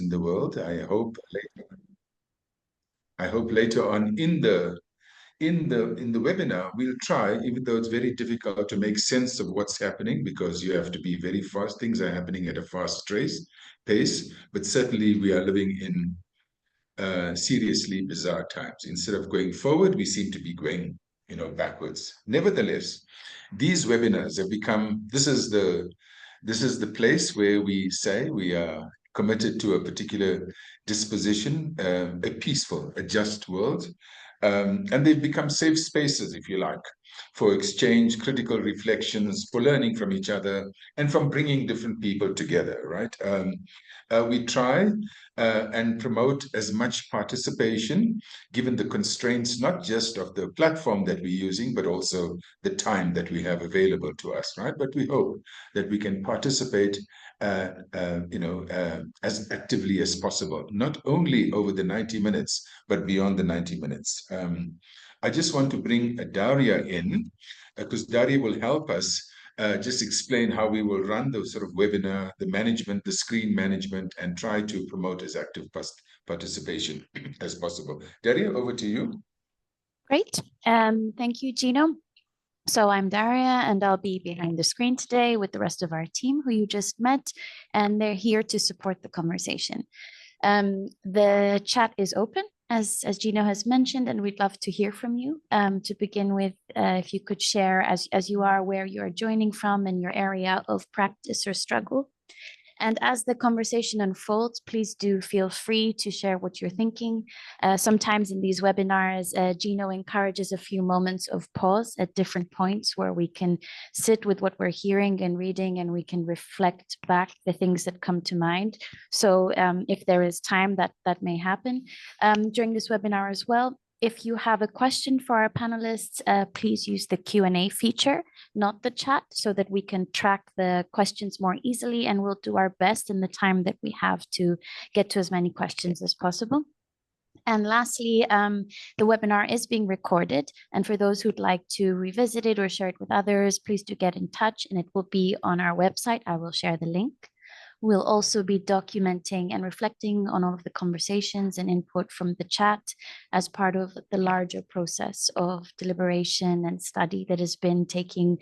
in the world. I hope later on in the webinar, we'll try, even though it's very difficult to make sense of what's happening because you have to be very fast. Things are happening at a fast pace, but certainly we are living in seriously bizarre times. Instead of going forward, we seem to be going, backwards. Nevertheless, these webinars have become, this is the place where we say we are committed to a particular disposition, a peaceful, a just world. And they've become safe spaces, if you like, for exchange, critical reflections, for learning from each other, and from bringing different people together, right? We try and promote as much participation, given the constraints, not just of the platform that we're using, but also the time that we have available to us, right? But we hope that we can participate as actively as possible, not only over the 90 minutes, but beyond the 90 minutes. I just want to bring Daria in, because Daria will help us just explain how we will run those sort of webinar, the management, the screen management, and try to promote as active participation as possible. Daria, over to you. Great. Thank you, Gino. So I'm Daria, and I'll be behind the screen today with the rest of our team who you just met, and they're here to support the conversation. The chat is open, as Gino has mentioned, and we'd love to hear from you. To begin with, if you could share, as you are, where you are joining from and your area of practice or struggle. And as the conversation unfolds, please do feel free to share what you're thinking. Sometimes in these webinars, Gino encourages a few moments of pause at different points where we can sit with what we're hearing and reading, and we can reflect back the things that come to mind. So if there is time, that may happen during this webinar as well. If you have a question for our panelists, please use the Q&A feature, not the chat, so that we can track the questions more easily, and we'll do our best in the time that we have to get to as many questions as possible. And lastly, the webinar is being recorded, and for those who'd like to revisit it or share it with others, please do get in touch, and it will be on our website. I will share the link. We'll also be documenting and reflecting on all of the conversations and input from the chat as part of the larger process of deliberation and study that has been taking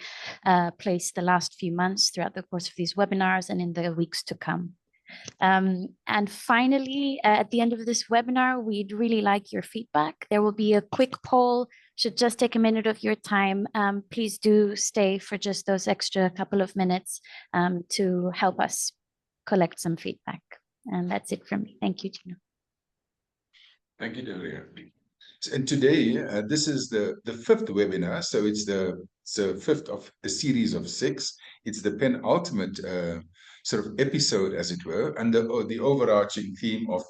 place the last few months throughout the course of these webinars and in the weeks to come. And finally, at the end of this webinar, we'd really like your feedback. There will be a quick poll, should just take a minute of your time. Please do stay for just those extra couple of minutes to help us collect some feedback. And that's it from me. Thank you, Gino. Thank you, Daria. And today, this is the fifth webinar. So it's the fifth of a series of 6. It's the penultimate sort of episode, as it were, and the overarching theme of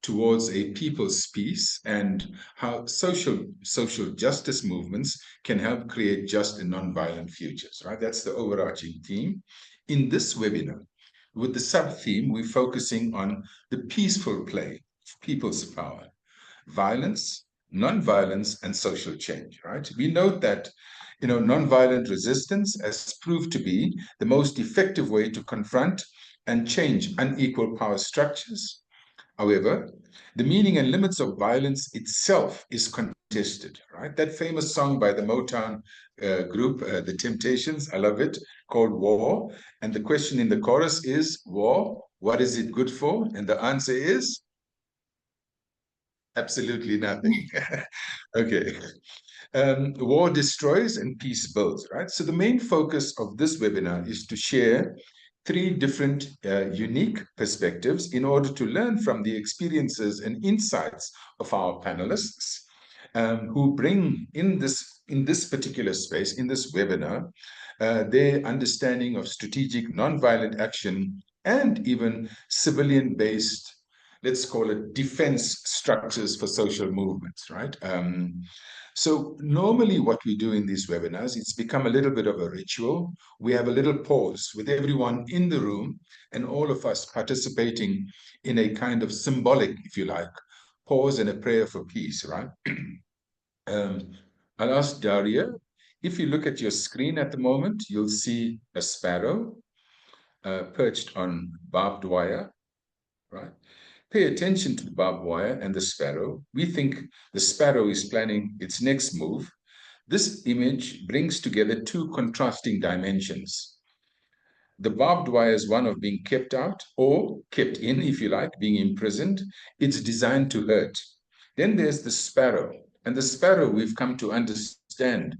towards a people's peace and how social justice movements can help create just and non-violent futures, right? That's the overarching theme. In this webinar, with the sub-theme, we're focusing on the peaceful play of people's power, violence, non-violence, and social change, right? We note that, non-violent resistance has proved to be the most effective way to confront and change unequal power structures. However, the meaning and limits of violence itself is contested, right? That famous song by the Motown group, The Temptations, I love it, called War. And the question in the chorus is, war, what is it good for? And the answer is absolutely nothing. Okay. War destroys and peace builds, right? So the main focus of this webinar is to share 3 different unique perspectives in order to learn from the experiences and insights of our panelists who bring in this particular space, in this webinar, their understanding of strategic nonviolent action and even civilian-based, let's call it, defense structures for social movements, right? So normally what we do in these webinars, it's become a little bit of a ritual. We have a little pause with everyone in the room and all of us participating in a kind of symbolic, if you like, pause and a prayer for peace, right? I'll ask Daria, if you look at your screen at the moment, you'll see a sparrow perched on barbed wire, right? Pay attention to the barbed wire and the sparrow. We think the sparrow is planning its next move. This image brings together two contrasting dimensions. The barbed wire is one of being kept out or kept in, if you like, being imprisoned. It's designed to hurt. Then there's the sparrow. And the sparrow, we've come to understand,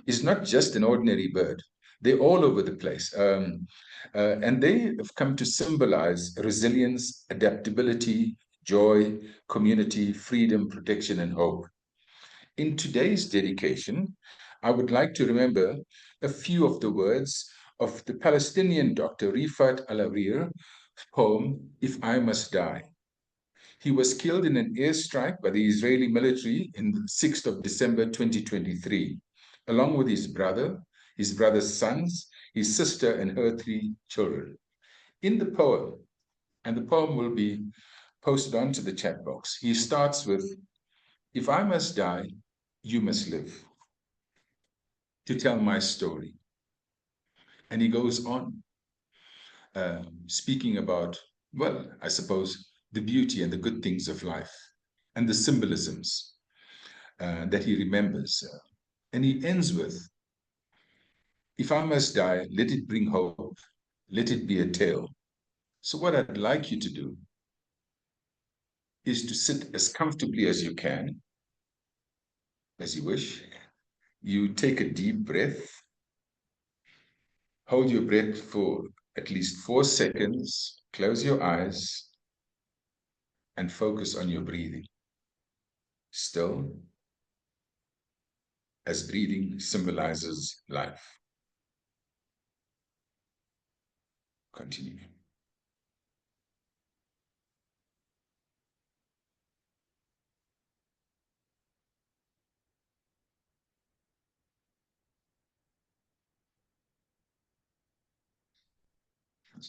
is not just an ordinary bird. They're all over the place. And they have come to symbolize resilience, adaptability, joy, community, freedom, protection, and hope. In today's dedication, I would like to remember a few of the words of the Palestinian doctor Rifat Al-Arir poem, If I Must Die. He was killed in an airstrike by the Israeli military on the 6th of December 2023, along with his brother's sons, his sister, and her 3 children. In the poem, and the poem will be posted onto the chat box, he starts with, if I must die, you must live, to tell my story. And he goes on, speaking about, well, I suppose, the beauty and the good things of life and the symbolisms that he remembers. And he ends with, if I must die, let it bring hope, let it be a tale. So what I'd like you to do is to sit as comfortably as you can, as you wish. You take a deep breath, hold your breath for at least 4 seconds, close your eyes, and focus on your breathing. Still, as breathing symbolizes life. Continue.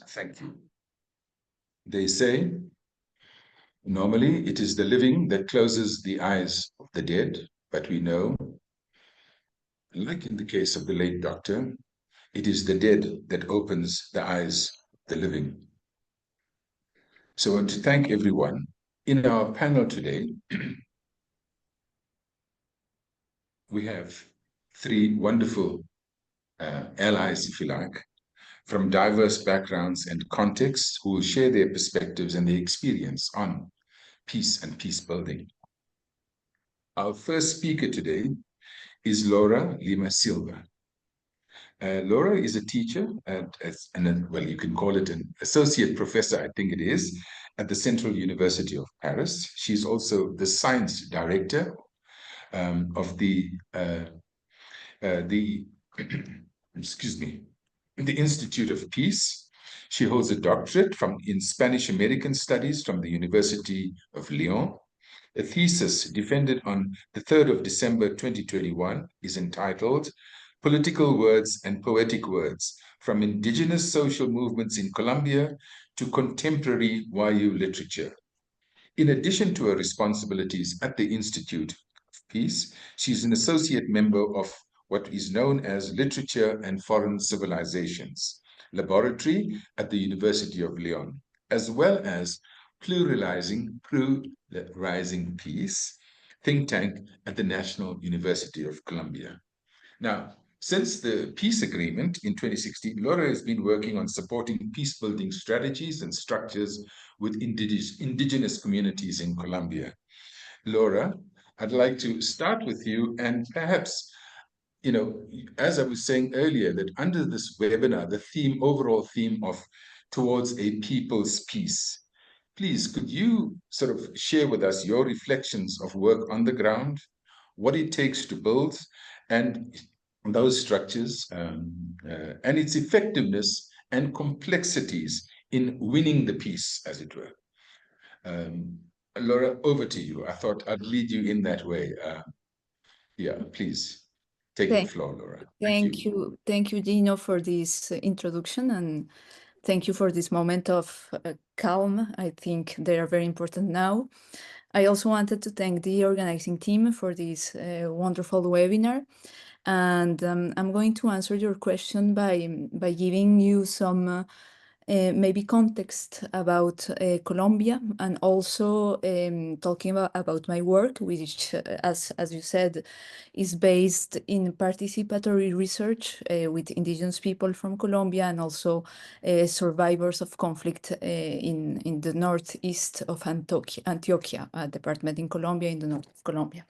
Thank you. They say, normally it is the living that closes the eyes of the dead, but we know, like in the case of the late doctor, it is the dead that opens the eyes of the living. So I want to thank everyone. In our panel today, we have 3 wonderful allies, if you like, from diverse backgrounds and contexts who will share their perspectives and their experience on peace and peace building. Our first speaker today is Laura Lima Silva. Laura is a teacher, well, you can call it an associate professor, I think it is, at the Central University of Paris. She's also the science director of the excuse me, the Institute of Peace. She holds a doctorate in Spanish American Studies from the University of Lyon. A thesis defended on the 3rd of December 2021 is entitled Political Words and Poetic Words, from Indigenous Social Movements in Colombia to Contemporary YU Literature. In addition to her responsibilities at the Institute of Peace, she's an associate member of what is known as Literature and Foreign Civilizations Laboratory at the University of Lyon, as well as Pluralizing Peace think tank at the National University of Columbia. Now, since the peace agreement in 2016, Laura has been working on supporting peace-building strategies and structures with indigenous communities in Colombia. Laura, I'd like to start with you, and perhaps, you know, as I was saying earlier, that under this webinar, the overall theme of towards a people's peace, please, could you sort of share with us your reflections of work on the ground, what it takes to build, and those structures, and its effectiveness and complexities in winning the peace, as it were. Laura, over to you. I thought I'd lead you in that way. Yeah, please take the floor, Laura. Thank you, Dino, for this introduction, and thank you for this moment of calm. I think they are very important now. I also wanted to thank the organizing team for this wonderful webinar. And I'm going to answer your question by giving you some maybe context about Colombia, and also talking about my work, which, as you said, is based in participatory research with indigenous people from Colombia, and also survivors of conflict in the northeast of Antioquia, a department in Colombia, in the north of Colombia.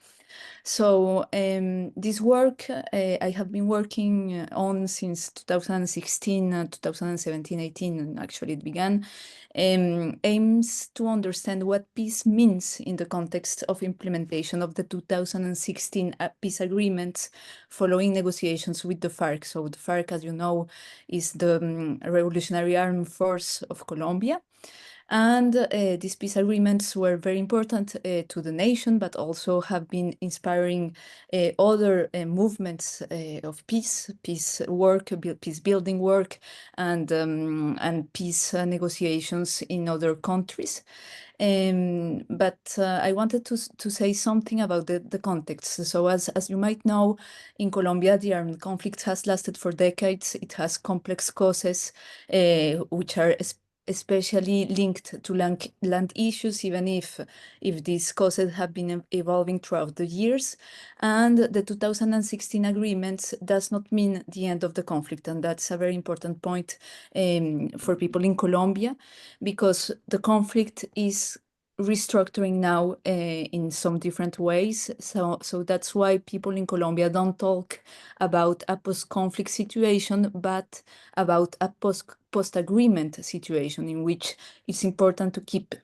So this work I have been working on since 2016, 2017, 18, and actually it began, aims to understand what peace means in the context of implementation of the 2016 peace agreements following negotiations with the FARC. So the FARC, as you know, is the Revolutionary Armed Force of Colombia. And these peace agreements were very important to the nation, but also have been inspiring other movements of peace work, peace building work, and peace negotiations in other countries. But I wanted to say something about the context. So as you might know, in Colombia, the armed conflict has lasted for decades. It has complex causes, which are especially linked to land issues, even if these causes have been evolving throughout the years. And the 2016 agreements does not mean the end of the conflict. And that's a very important point for people in Colombia, because the conflict is restructuring now in some different ways. So that's why people in Colombia don't talk about a post-conflict situation, but about a post-agreement situation in which it's important to keep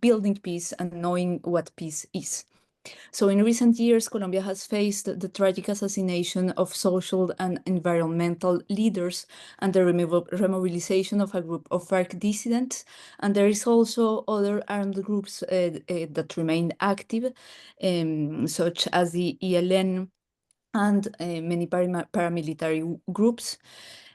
building peace and knowing what peace is. So in recent years, Colombia has faced the tragic assassination of social and environmental leaders and the remobilization of a group of FARC dissidents. And there is also other armed groups that remain active, such as the ELN and many paramilitary groups.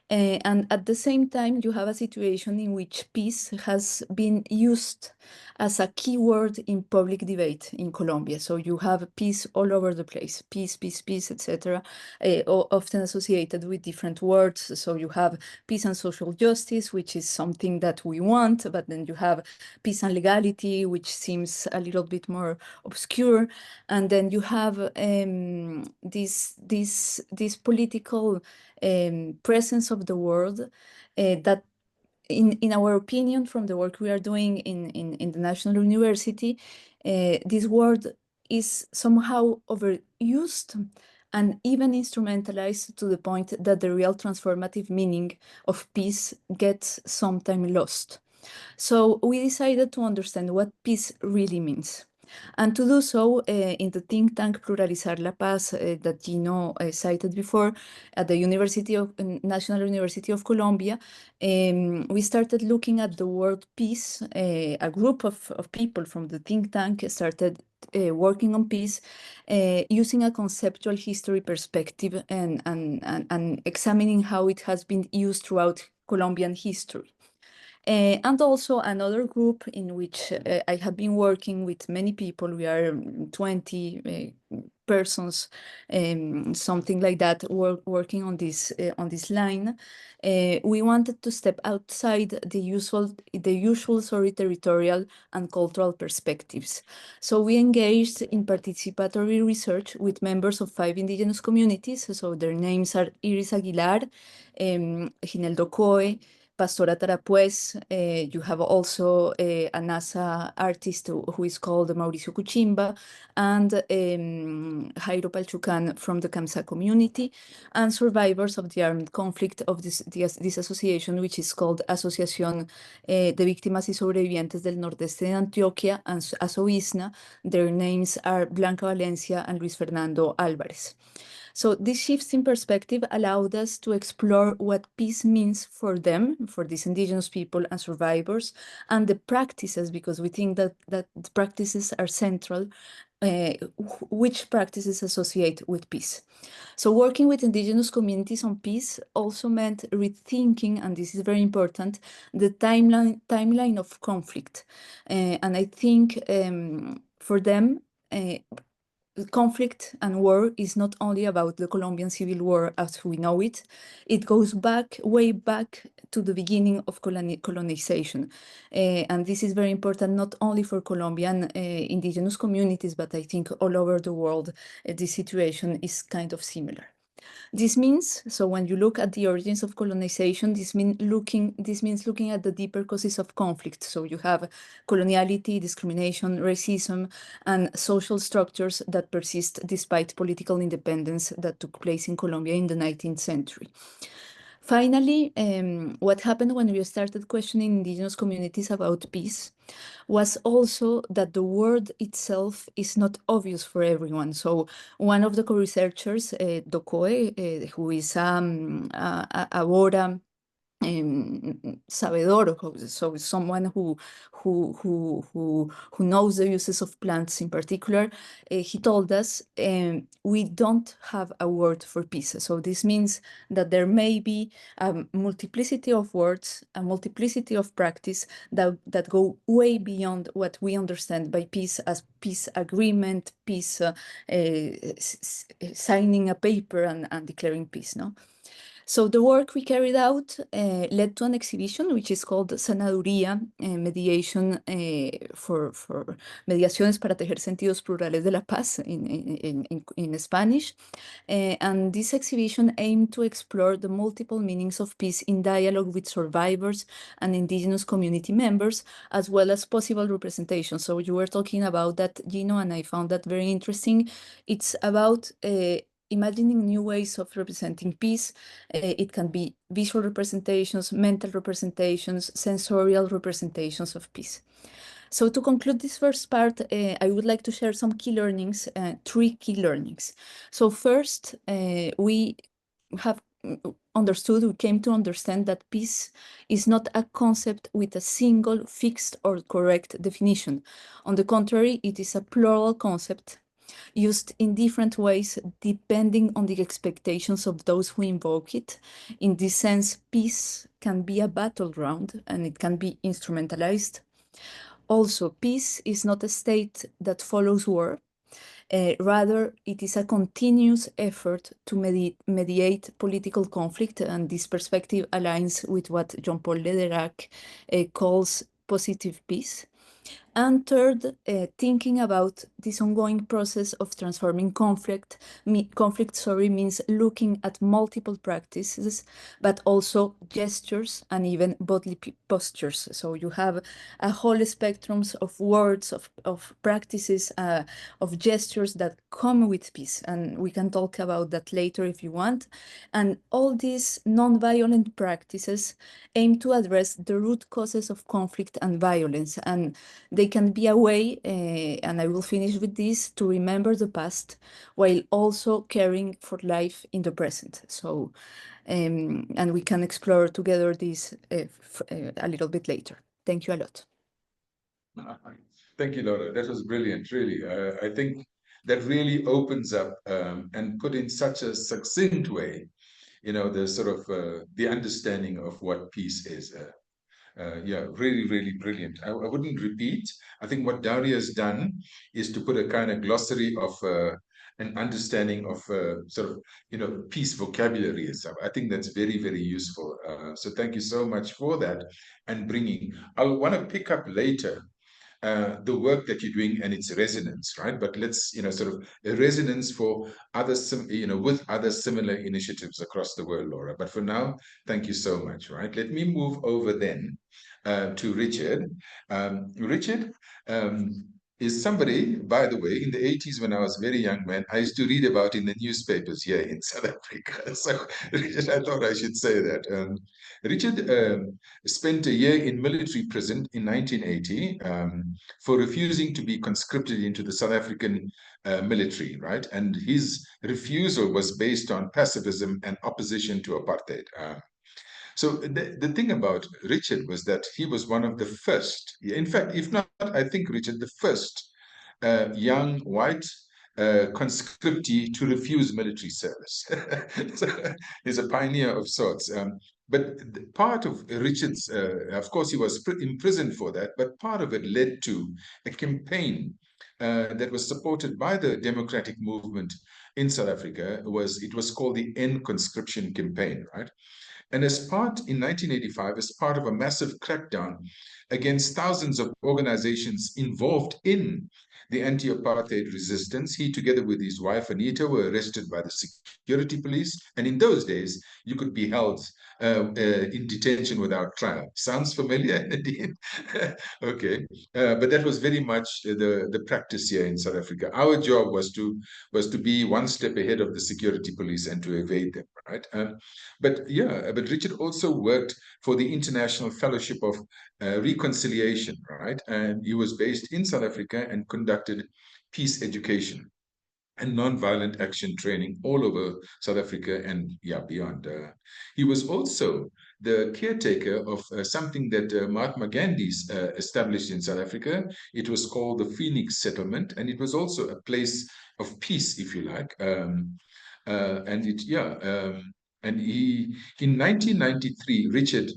And at the same time, you have a situation in which peace has been used as a keyword in public debate in Colombia. So you have peace all over the place, peace, peace, peace, etc., often associated with different words. So you have peace and social justice, which is something that we want, but then you have peace and legality, which seems a little bit more obscure. And then you have this political presence of the world that, in our opinion, from the work we are doing in the National University, this word is somehow overused and even instrumentalized to the point that the real transformative meaning of peace gets sometimes lost. So we decided to understand what peace really means. And to do so, in the think tank Pluralizar la Paz that Gino cited before, at the National University of Colombia, we started looking at the word peace. A group of people from the think tank started working on peace using a conceptual history perspective and examining how it has been used throughout Colombian history. And also another group in which I have been working with many people. We are 20 persons, something like that, working on this line. We wanted to step outside the usual territorial and cultural perspectives. So we engaged in participatory research with members of 5 indigenous communities. So their names are Iris Aguilar, Gineldo Coe, Pastora Tarapuez. You have also a NASA artist who is called Mauricio Cuchimba, and Jairo Palchucan from the Kamsa community, and survivors of the armed conflict of this association, which is called Asociación de Víctimas y Sobrevivientes del Nordeste de Antioquia, and ASOVISNA. Their names are Blanca Valencia and Luis Fernando Álvarez. So these shifts in perspective allowed us to explore what peace means for them, for these indigenous people and survivors, and the practices, because we think that the practices are central, which practices associate with peace. So working with indigenous communities on peace also meant rethinking, and this is very important, the timeline of conflict. And I think for them, conflict and war is not only about the Colombian Civil War as we know it. It goes back, way back to the beginning of colonization. And this is very important, not only for Colombian indigenous communities, but I think all over the world, this situation is kind of similar. This means, so when you look at the origins of colonization, this means looking at the deeper causes of conflict. So you have coloniality, discrimination, racism, and social structures that persist despite political independence that took place in Colombia in the 19th century. Finally, what happened when we started questioning indigenous communities about peace was also that the word itself is not obvious for everyone. So one of the co-researchers, Dokoe, who is ahora sabedor, so someone who knows the uses of plants in particular, he told us we don't have a word for peace. So this means that there may be a multiplicity of words, a multiplicity of practice that go way beyond what we understand by peace as peace agreement, peace, signing a paper and declaring peace, no? So the work we carried out led to an exhibition which is called Sanaduría, Mediation for Mediaciones para tejer sentidos plurales de la paz in Spanish. And this exhibition aimed to explore the multiple meanings of peace in dialogue with survivors and indigenous community members, as well as possible representation. So you were talking about that, Gino, and I found that very interesting. It's about imagining new ways of representing peace. It can be visual representations, mental representations, sensorial representations of peace. So to conclude this first part, I would like to share some key learnings, 3 key learnings. So first, we have we came to understand that peace is not a concept with a single fixed or correct definition. On the contrary, it is a plural concept used in different ways depending on the expectations of those who invoke it. In this sense, peace can be a battleground and it can be instrumentalized. Also, peace is not a state that follows war. Rather, it is a continuous effort to mediate political conflict, and this perspective aligns with what Jean-Paul Lederach calls positive peace. And third, thinking about this ongoing process of transforming conflict means looking at multiple practices, but also gestures and even bodily postures. So you have a whole spectrum of words, of practices, of gestures that come with peace. And we can talk about that later if you want. And all these non-violent practices aim to address the root causes of conflict and violence. And they can be a way, and I will finish with this, to remember the past while also caring for life in the present. So, and we can explore together this a little bit later. Thank you a lot. Thank you, Laura. That was brilliant, really. I think that really opens up and put in such a succinct way, you know, the sort of the understanding of what peace is. Yeah, really, really brilliant. I wouldn't repeat. I think what Daria has done is to put a kind of glossary of an understanding of sort of, you know, peace vocabulary and stuff. I think that's very, very useful. So thank you so much for that and bringing. I'll want to pick up later the work that you're doing and its resonance, right? But let's, you know, sort of a resonance for other, you know, with other similar initiatives across the world, Laura. But for now, thank you so much, right? Let me move over then to Richard. Richard is somebody, by the way, in the 80s when I was a very young man, I used to read about in the newspapers here in South Africa. So Richard, I thought I should say that. Richard spent a year in military prison in 1980 for refusing to be conscripted into the South African military, right? And his refusal was based on pacifism and opposition to apartheid. So the thing about Richard was that he was one of the first, in fact, if not, I think Richard, the first young white conscriptee to refuse military service. So he's a pioneer of sorts. But part of Richard's, of course, he was imprisoned for that, but part of it led to a campaign that was supported by the democratic movement in South Africa it was called the End Conscription Campaign, right? And in 1985, as part of a massive crackdown against thousands of organizations involved in the anti-apartheid resistance, he, together with his wife Anita, were arrested by the security police. And in those days, you could be held in detention without trial. Sounds familiar, Nadine? Okay, but that was very much the practice here in South Africa. Our job was to be one step ahead of the security police and to evade them, right? But Richard also worked for the International Fellowship of Reconciliation, right? And he was based in South Africa and conducted peace education and nonviolent action training all over South Africa and beyond. He was also the caretaker of something that Mahatma Gandhi established in South Africa. It was called the Phoenix Settlement, and it was also a place of peace, if you like. And he, in 1993, Richard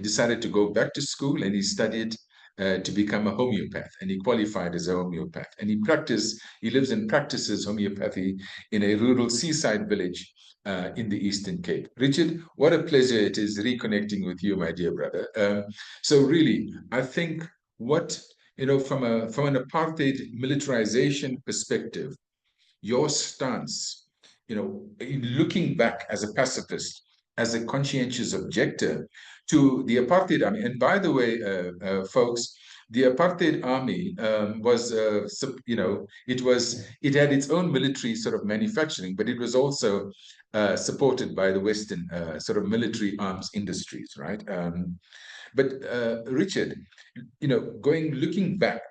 decided to go back to school, and he studied to become a homeopath, and he qualified as a homeopath. And he lives and practices homeopathy in a rural seaside village in the Eastern Cape. Richard, what a pleasure it is reconnecting with you, my dear brother. So really, I think from an apartheid militarization perspective, your stance, looking back as a pacifist, as a conscientious objector to the apartheid army. And by the way, folks, the apartheid army it had its own military sort of manufacturing, but it was also supported by the Western sort of military arms industries, right? But Richard, looking back,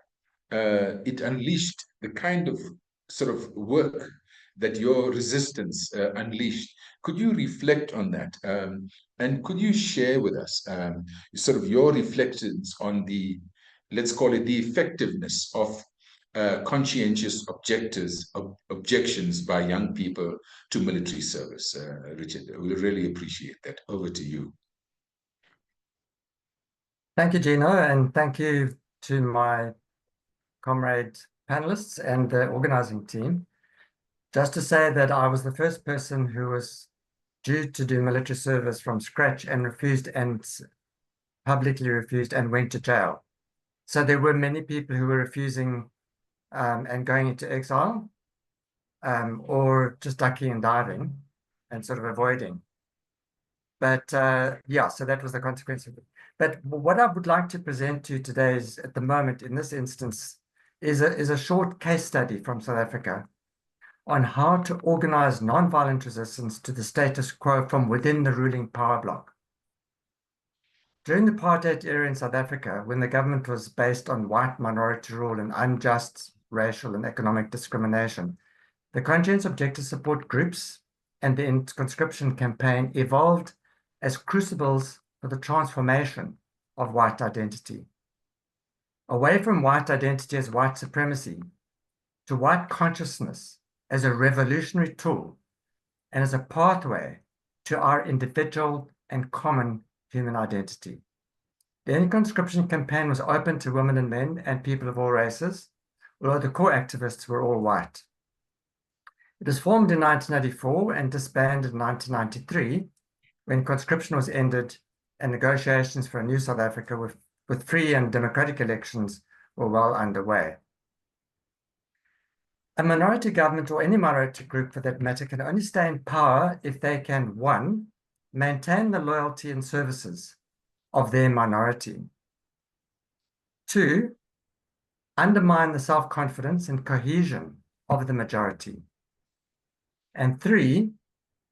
it unleashed the kind of sort of work that your resistance unleashed. Could you reflect on that? And could you share with us sort of your reflections on let's call it the effectiveness of conscientious objections by young people to military service? Richard, we really appreciate that. Over to you. Thank you, Gino, and thank you to my comrade panelists and the organizing team. Just to say that I was the first person who was due to do military service from scratch and publicly refused and went to jail. So there were many people who were refusing and going into exile or just ducking and diving and sort of avoiding. But so that was the consequence of it. But what I would like to present to you today is, at the moment, in this instance, is a short case study from South Africa on how to organize nonviolent resistance to the status quo from within the ruling power bloc. During the apartheid era in South Africa, when the government was based on white minority rule and unjust racial and economic discrimination, the conscientious objective support groups and the End Conscription campaign evolved as crucibles for the transformation of white identity. Away from white identity as white supremacy to white consciousness as a revolutionary tool and as a pathway to our individual and common human identity. The End Conscription campaign was open to women and men and people of all races, although the core activists were all white. It was formed in 1984 and disbanded in 1993 when conscription was ended and negotiations for a new South Africa with free and democratic elections were well underway. A minority government, or any minority group for that matter, can only stay in power if they can, 1, maintain the loyalty and services of their minority, 2, undermine the self-confidence and cohesion of the majority, and 3,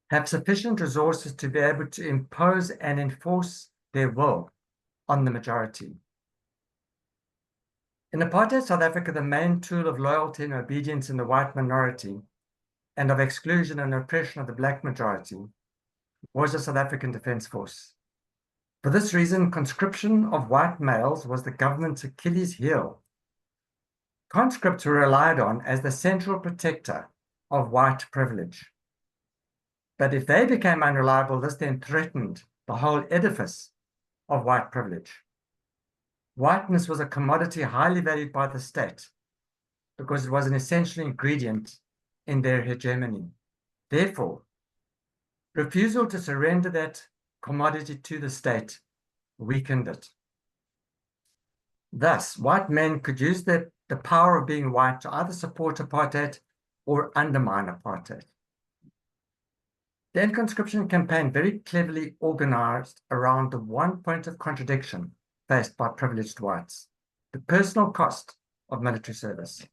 have sufficient resources to be able to impose and enforce their will on the majority. In apartheid South Africa, the main tool of loyalty and obedience in the white minority and of exclusion and oppression of the black majority was the South African Defence Force. For this reason, conscription of white males was the government's Achilles heel. Conscripts were relied on as the central protector of white privilege. But if they became unreliable, this then threatened the whole edifice of white privilege. Whiteness was a commodity highly valued by the state, because it was an essential ingredient in their hegemony. Therefore, refusal to surrender that commodity to the state weakened it. Thus, white men could use the power of being white to either support apartheid or undermine apartheid. The end conscription campaign very cleverly organized around the one point of contradiction faced by privileged whites: the personal cost of military service.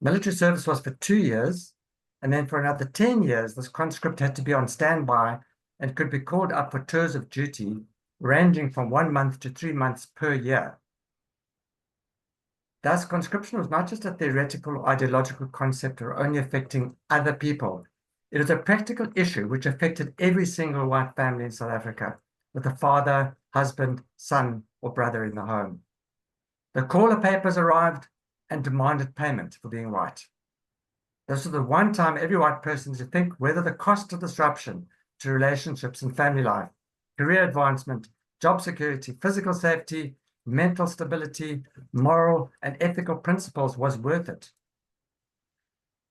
Military service was for 2 years, and then for another 10 years, this conscript had to be on standby and could be called up for tours of duty, ranging from 1 month to 3 months per year. Thus, conscription was not just a theoretical or ideological concept or only affecting other people. It was a practical issue which affected every single white family in South Africa, with a father, husband, son, or brother in the home. The caller papers arrived and demanded payment for being white. This was the one time every white person to think whether the cost of disruption to relationships and family life, career advancement, job security, physical safety, mental stability, moral and ethical principles was worth it.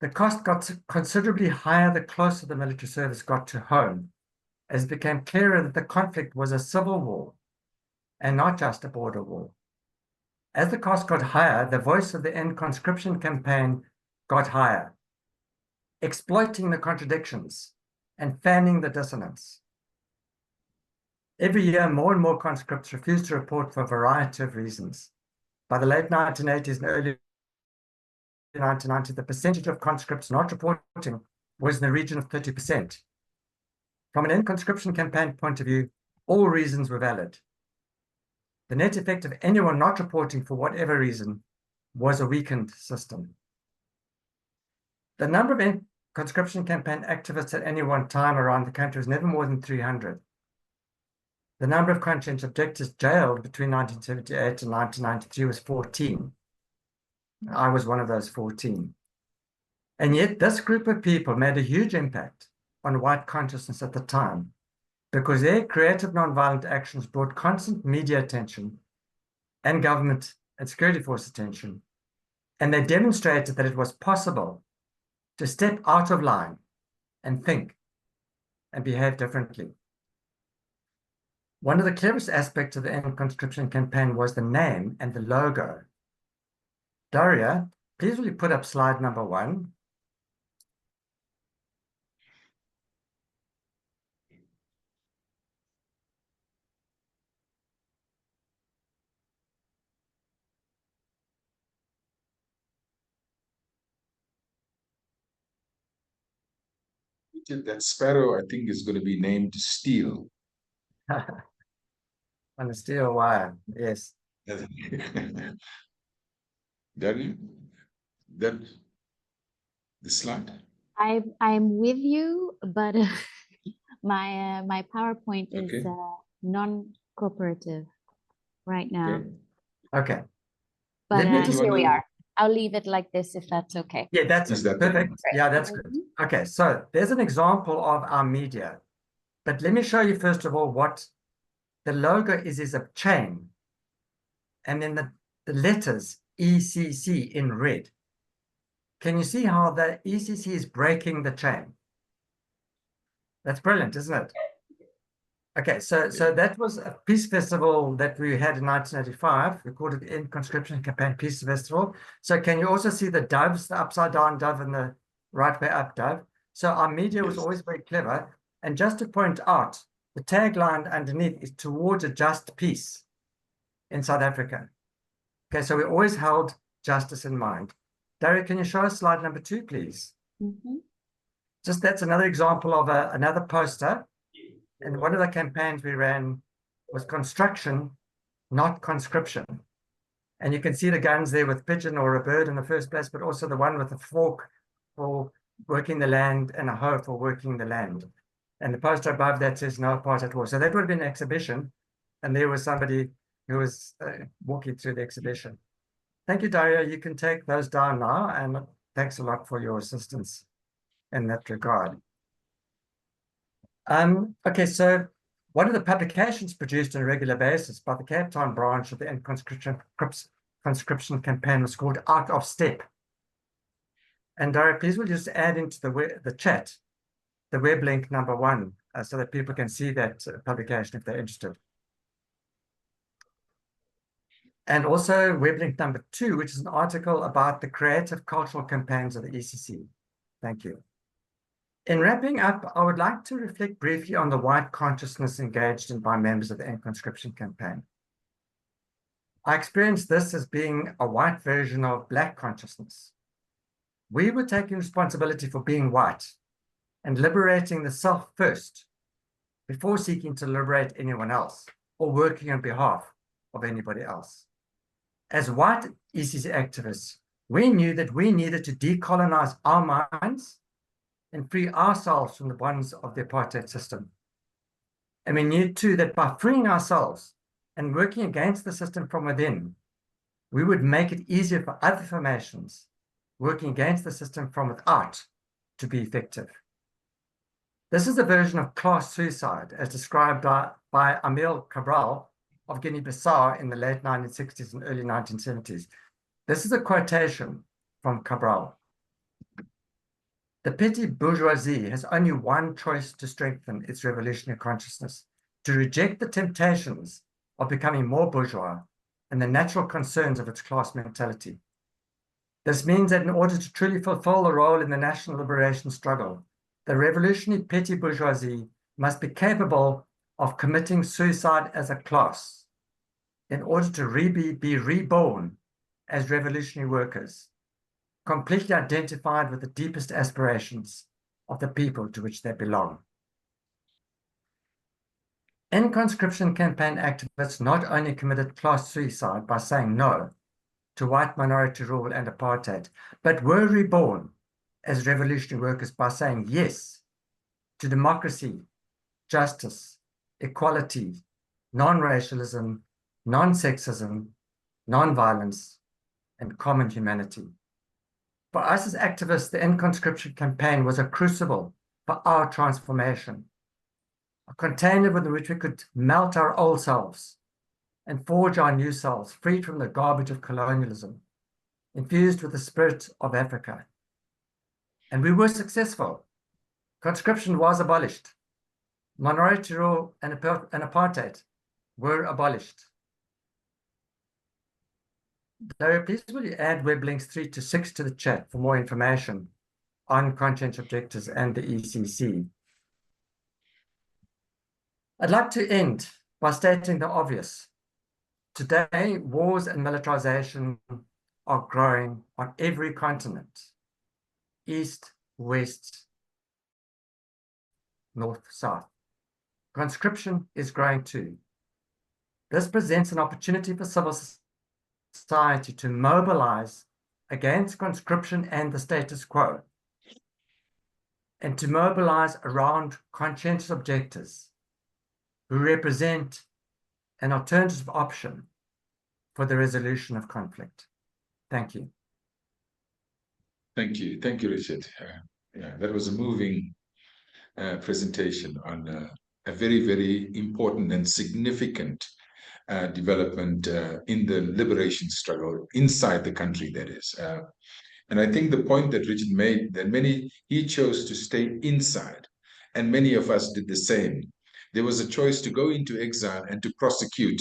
The cost got considerably higher the closer the military service got to home, as it became clearer that the conflict was a civil war and not just a border war. As the cost got higher, the voice of the end conscription campaign got higher, exploiting the contradictions and fanning the dissonance. Every year, more and more conscripts refused to report for a variety of reasons. By the late 1980s and early 1990s, the percentage of conscripts not reporting was in the region of 30%. From an end conscription campaign point of view, all reasons were valid. The net effect of anyone not reporting for whatever reason was a weakened system. The number of end conscription campaign activists at any one time around the country was never more than 300. The number of conscientious objectors jailed between 1978 and 1993 was 14. I was one of those 14. And yet this group of people made a huge impact on white consciousness at the time, because their creative nonviolent actions brought constant media attention and government and security force attention. And they demonstrated that it was possible to step out of line and think and behave differently. One of the cleverest aspects of the end conscription campaign was the name and the logo. Daria, please will you put up slide number 1? That sparrow, I think, is going to be named Steel. On a steel wire, yes. Daniel, that the slide. I'm with you, but my PowerPoint is Okay. non-cooperative right now. Okay. But Let me just- here we are. I'll leave it like this if that's okay. Yeah, that's Is it. that the Perfect. one? Yeah, that's good. Okay, so there's an example of our media. But let me show you first of all what the logo is a chain. And then the letters ECC in red. Can you see how the ECC is breaking the chain? That's brilliant, isn't it? Okay, so that was a peace festival that we had in 1985. We called it the End Conscription Campaign Peace Festival. So can you also see the doves, the upside down dove and the right way up dove? So our media was always very clever. And just to point out, the tagline underneath is towards a just peace in South Africa. Okay, so we always held justice in mind. Daria, can you show us slide number 2, please? Mhm. Just that's another example of another poster. And one of the campaigns we ran was construction, not conscription. And you can see the guns there with pigeon or a bird in the first place, but also the one with a fork for working the land and a hoe for working the land. And the poster above that says no apartheid war. So that would have been an exhibition. And there was somebody who was walking through the exhibition. Thank you, Daria. You can take those down now. And thanks a lot for your assistance in that regard. Okay, so one of the publications produced on a regular basis by the Cape Town branch of the End Conscription campaign was called Out of Step. And Dara, please will you just add into the chat the web link #1 so that people can see that publication if they're interested. And also web link #2, which is an article about the creative cultural campaigns of the ECC. Thank you. In wrapping up, I would like to reflect briefly on the white consciousness engaged in by members of the End Conscription campaign. I experienced this as being a white version of black consciousness. We were taking responsibility for being white and liberating the self first before seeking to liberate anyone else or working on behalf of anybody else. As white ECC activists, we knew that we needed to decolonize our minds and free ourselves from the bonds of the apartheid system. And we knew too that by freeing ourselves and working against the system from within, we would make it easier for other formations working against the system from without to be effective. This is a version of class suicide as described by Amil Cabral of Guinea-Bissau in the late 1960s and early 1970s. This is a quotation from Cabral. The petty bourgeoisie has only one choice to strengthen its revolutionary consciousness: to reject the temptations of becoming more bourgeois and the natural concerns of its class mentality. This means that in order to truly fulfill the role in the national liberation struggle, the revolutionary petty bourgeoisie must be capable of committing suicide as a class in order to be reborn as revolutionary workers, completely identified with the deepest aspirations of the people to which they belong. End Conscription campaign activists not only committed class suicide by saying no to white minority rule and apartheid, but were reborn as revolutionary workers by saying yes to democracy, justice, equality, non-racialism, non-sexism, non-violence, and common humanity. For us as activists, the End Conscription campaign was a crucible for our transformation, a container within which we could melt our old selves and forge our new selves, freed from the garbage of colonialism, infused with the spirit of Africa. And we were successful. Conscription was abolished. Minority rule and apartheid were abolished. Dario, please will you add web links 3 to 6 to the chat for more information on conscience objectives and the ECC. I'd like to end by stating the obvious. Today, wars and militarization are growing on every continent, east, west, north, south. Conscription is growing too. This presents an opportunity for civil society to mobilize against conscription and the status quo, and to mobilize around conscientious objectives who represent an alternative option for the resolution of conflict. Thank you. Thank you. Thank you, Richard. Yeah, that was a moving presentation on a very, very important and significant development in the liberation struggle inside the country, that is. And I think the point that Richard made, that he chose to stay inside, and many of us did the same. There was a choice to go into exile and to prosecute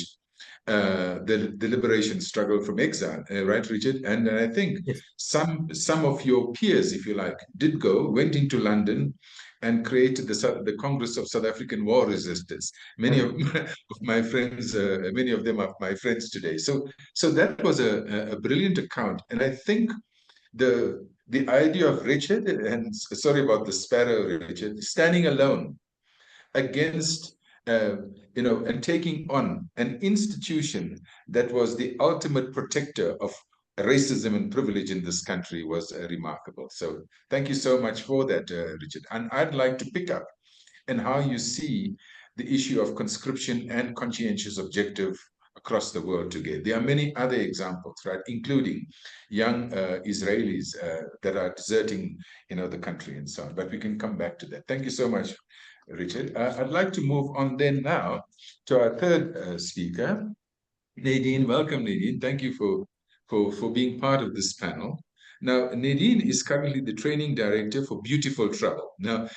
the liberation struggle from exile, right, Richard? And I think yes, some of your peers, if you like, went into London and created the Congress of South African War Resisters. Many of my friends, many of them are my friends today. So that was a brilliant account. And I think the idea of Richard, and sorry about the sparrow, Richard, standing alone against, and taking on an institution that was the ultimate protector of racism and privilege in this country was remarkable. So thank you so much for that, Richard. And I'd like to pick up on how you see the issue of conscription and conscientious objective across the world today. There are many other examples, right, including young Israelis that are deserting, the country and so on. But we can come back to that. Thank you so much, Richard. I'd like to move on then now to our third speaker, Nadine. Welcome, Nadine. Thank you for being part of this panel. Now, Nadine is currently the training director for Beautiful Travel. Now,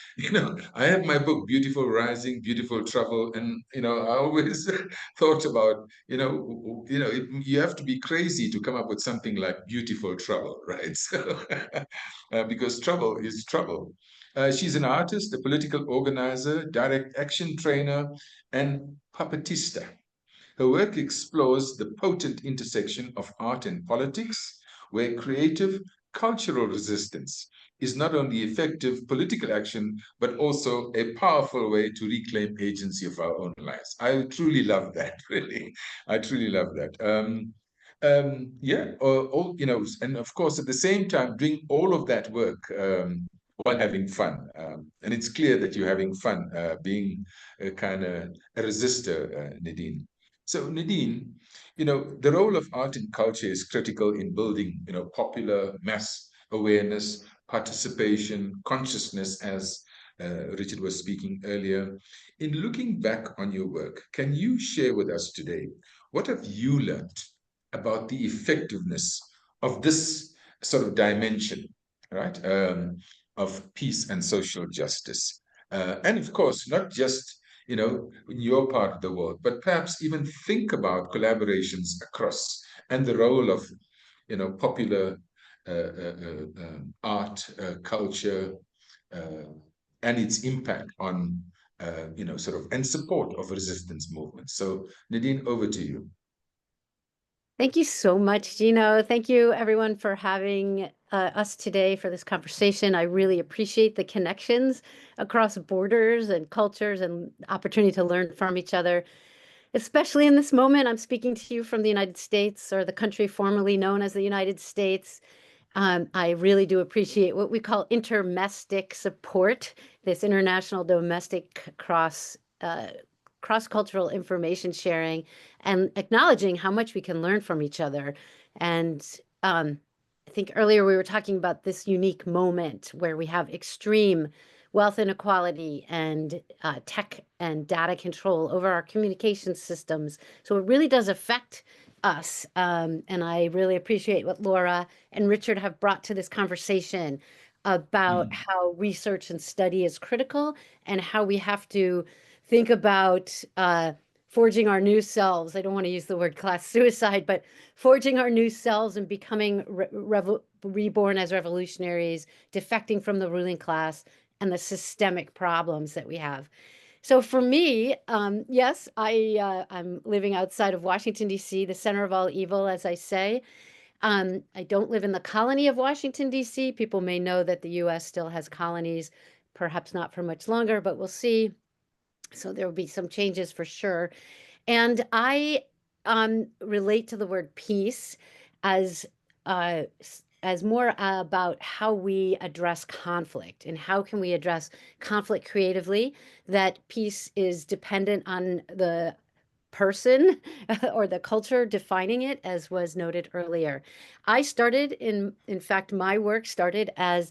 I have my book, Beautiful Rising, Beautiful Travel, and, I always thought about, you have to be crazy to come up with something like Beautiful Travel, right? So, because trouble is trouble. She's an artist, a political organizer, direct action trainer, and puppetista. Her work explores the potent intersection of art and politics, where creative cultural resistance is not only effective political action, but also a powerful way to reclaim agency of our own lives. I truly love that, really. I truly love that. And of course, at the same time, doing all of that work while having fun. And it's clear that you're having fun being a kind of a resistor, Nadine. So Nadine, the role of art and culture is critical in building, popular mass awareness, participation, consciousness, as Richard was speaking earlier. In looking back on your work, can you share with us today, what have you learned about the effectiveness of this sort of dimension, right, of peace and social justice? And of course, not just in your part of the world, but perhaps even think about collaborations across and the role of, popular art, culture, and its impact on, and support of resistance movements. So Nadine, over to you. Thank you so much, Gino. Thank you, everyone, for having us today for this conversation. I really appreciate the connections across borders and cultures and opportunity to learn from each other. Especially in this moment, I'm speaking to you from the United States, or the country formerly known as the United States. I really do appreciate what we call intermestic support, this international domestic cross-cultural information sharing, and acknowledging how much we can learn from each other. And I think earlier we were talking about this unique moment where we have extreme wealth inequality and tech and data control over our communication systems. So it really does affect us. And I really appreciate what Laura and Richard have brought to this conversation about how research and study is critical, and how we have to think about forging our new selves. I don't want to use the word class suicide, but forging our new selves and becoming reborn as revolutionaries, defecting from the ruling class and the systemic problems that we have. So for me, yes, I'm living outside of Washington, D.C., the center of all evil, as I say. I don't live in the colony of Washington, D.C. People may know that the U.S. still has colonies, perhaps not for much longer, but we'll see. So there will be some changes for sure. And I relate to the word peace as more about how we address conflict, and how can we address conflict creatively, that peace is dependent on the person or the culture defining it, as was noted earlier. I started in fact, my work started as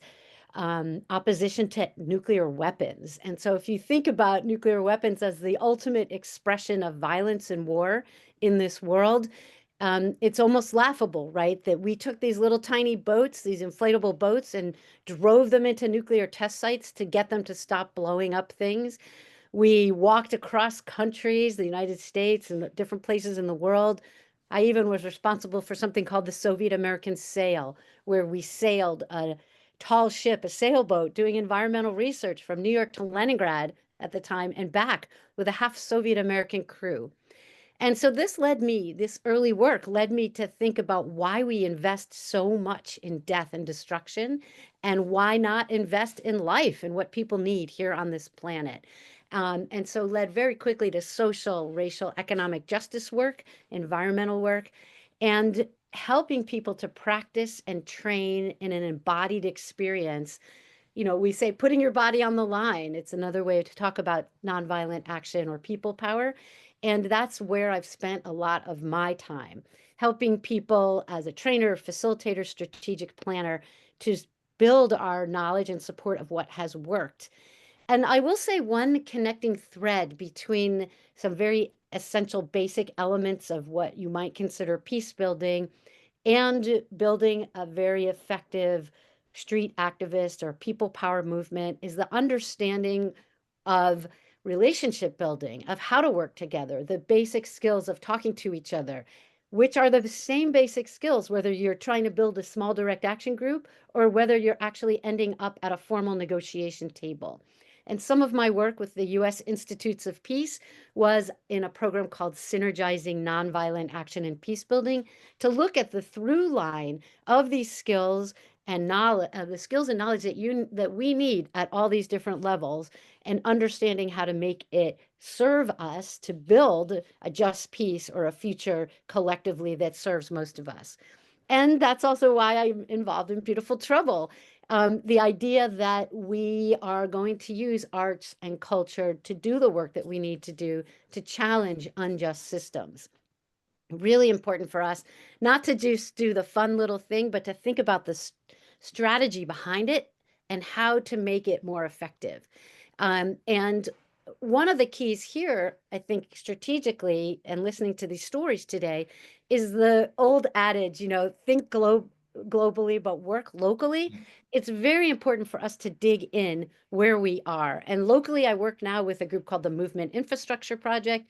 opposition to nuclear weapons. And so if you think about nuclear weapons as the ultimate expression of violence and war in this world, it's almost laughable, right? That we took these little tiny boats, these inflatable boats, and drove them into nuclear test sites to get them to stop blowing up things. We walked across countries, the United States and different places in the world. I even was responsible for something called the Soviet American Sail, where we sailed a tall ship, a sailboat, doing environmental research from New York to Leningrad at the time and back with a half Soviet American crew. And so this early work led me to think about why we invest so much in death and destruction, and why not invest in life and what people need here on this planet. And so led very quickly to social, racial, economic justice work, environmental work, and helping people to practice and train in an embodied experience. We say putting your body on the line. It's another way to talk about nonviolent action or people power. And that's where I've spent a lot of my time, helping people as a trainer, facilitator, strategic planner, to build our knowledge and support of what has worked. And I will say one connecting thread between some very essential basic elements of what you might consider peace building and building a very effective street activist or people power movement is the understanding of relationship building, of how to work together, the basic skills of talking to each other, which are the same basic skills, whether you're trying to build a small direct action group or whether you're actually ending up at a formal negotiation table. And some of my work with the US Institutes of Peace was in a program called Synergizing Nonviolent Action and Peace Building, to look at the through line of these skills and knowledge, the skills and knowledge that we need at all these different levels, and understanding how to make it serve us to build a just peace or a future collectively that serves most of us. And that's also why I'm involved in Beautiful Trouble. The idea that we are going to use arts and culture to do the work that we need to do to challenge unjust systems. Really important for us not to just do the fun little thing, but to think about the strategy behind it and how to make it more effective. And one of the keys here, I think, strategically, and listening to these stories today, is the old adage, think globally, but work locally. It's very important for us to dig in where we are. And locally, I work now with a group called the Movement Infrastructure Project,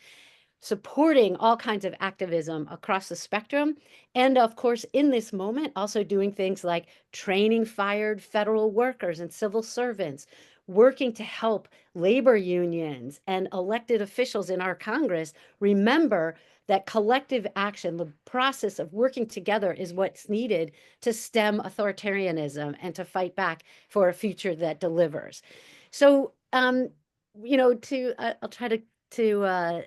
supporting all kinds of activism across the spectrum. And of course, in this moment, also doing things like training fired federal workers and civil servants, working to help labor unions and elected officials in our Congress remember that collective action, the process of working together, is what's needed to stem authoritarianism and to fight back for a future that delivers. So, I'll try to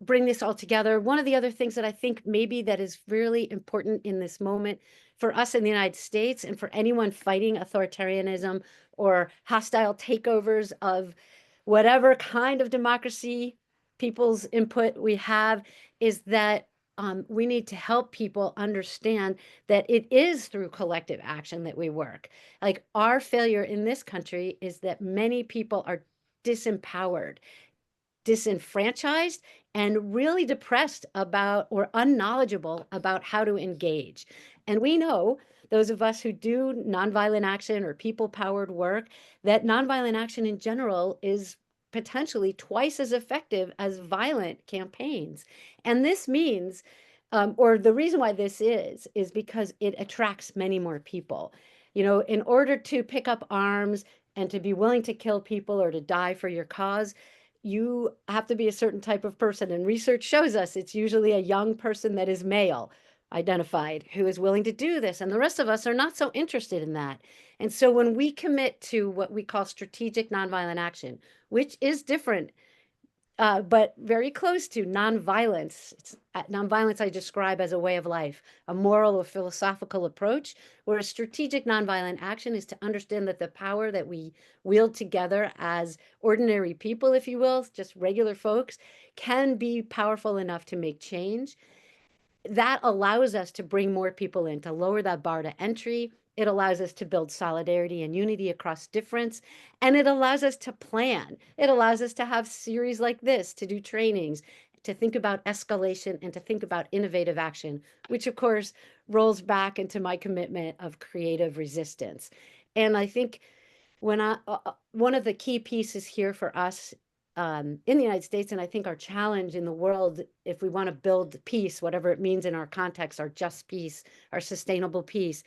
bring this all together. One of the other things that I think maybe that is really important in this moment for us in the United States and for anyone fighting authoritarianism or hostile takeovers of whatever kind of democracy, people's input we have, is that we need to help people understand that it is through collective action that we work. Like, our failure in this country is that many people are disempowered, disenfranchised, and really depressed about or unknowledgeable about how to engage. And we know, those of us who do nonviolent action or people-powered work, that nonviolent action in general is potentially twice as effective as violent campaigns. And this means, or the reason why this is because it attracts many more people. In order to pick up arms and to be willing to kill people or to die for your cause, you have to be a certain type of person. And research shows us it's usually a young person that is male identified who is willing to do this. And the rest of us are not so interested in that. And so when we commit to what we call strategic nonviolent action, which is different, but very close to nonviolence. Nonviolence I describe as a way of life, a moral or philosophical approach, whereas strategic nonviolent action is to understand that the power that we wield together as ordinary people, if you will, just regular folks, can be powerful enough to make change. That allows us to bring more people in, to lower that bar to entry. It allows us to build solidarity and unity across difference, and it allows us to plan. It allows us to have series like this, to do trainings, to think about escalation, and to think about innovative action, which of course rolls back into my commitment of creative resistance. And I think one of the key pieces here for us in the United States, and I think our challenge in the world, if we want to build peace, whatever it means in our context, our just peace, our sustainable peace,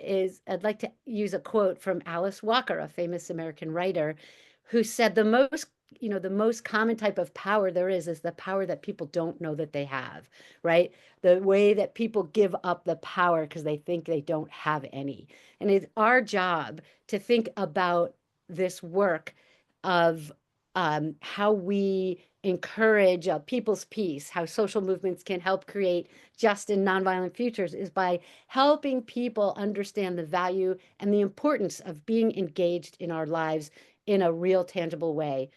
is I'd like to use a quote from Alice Walker, a famous American writer, who said the most common type of power there is the power that people don't know that they have, right? The way that people give up the power because they think they don't have any. And it's our job to think about this work of how we encourage people's peace, how social movements can help create just and nonviolent futures, is by helping people understand the value and the importance of being engaged in our lives in a real, tangible way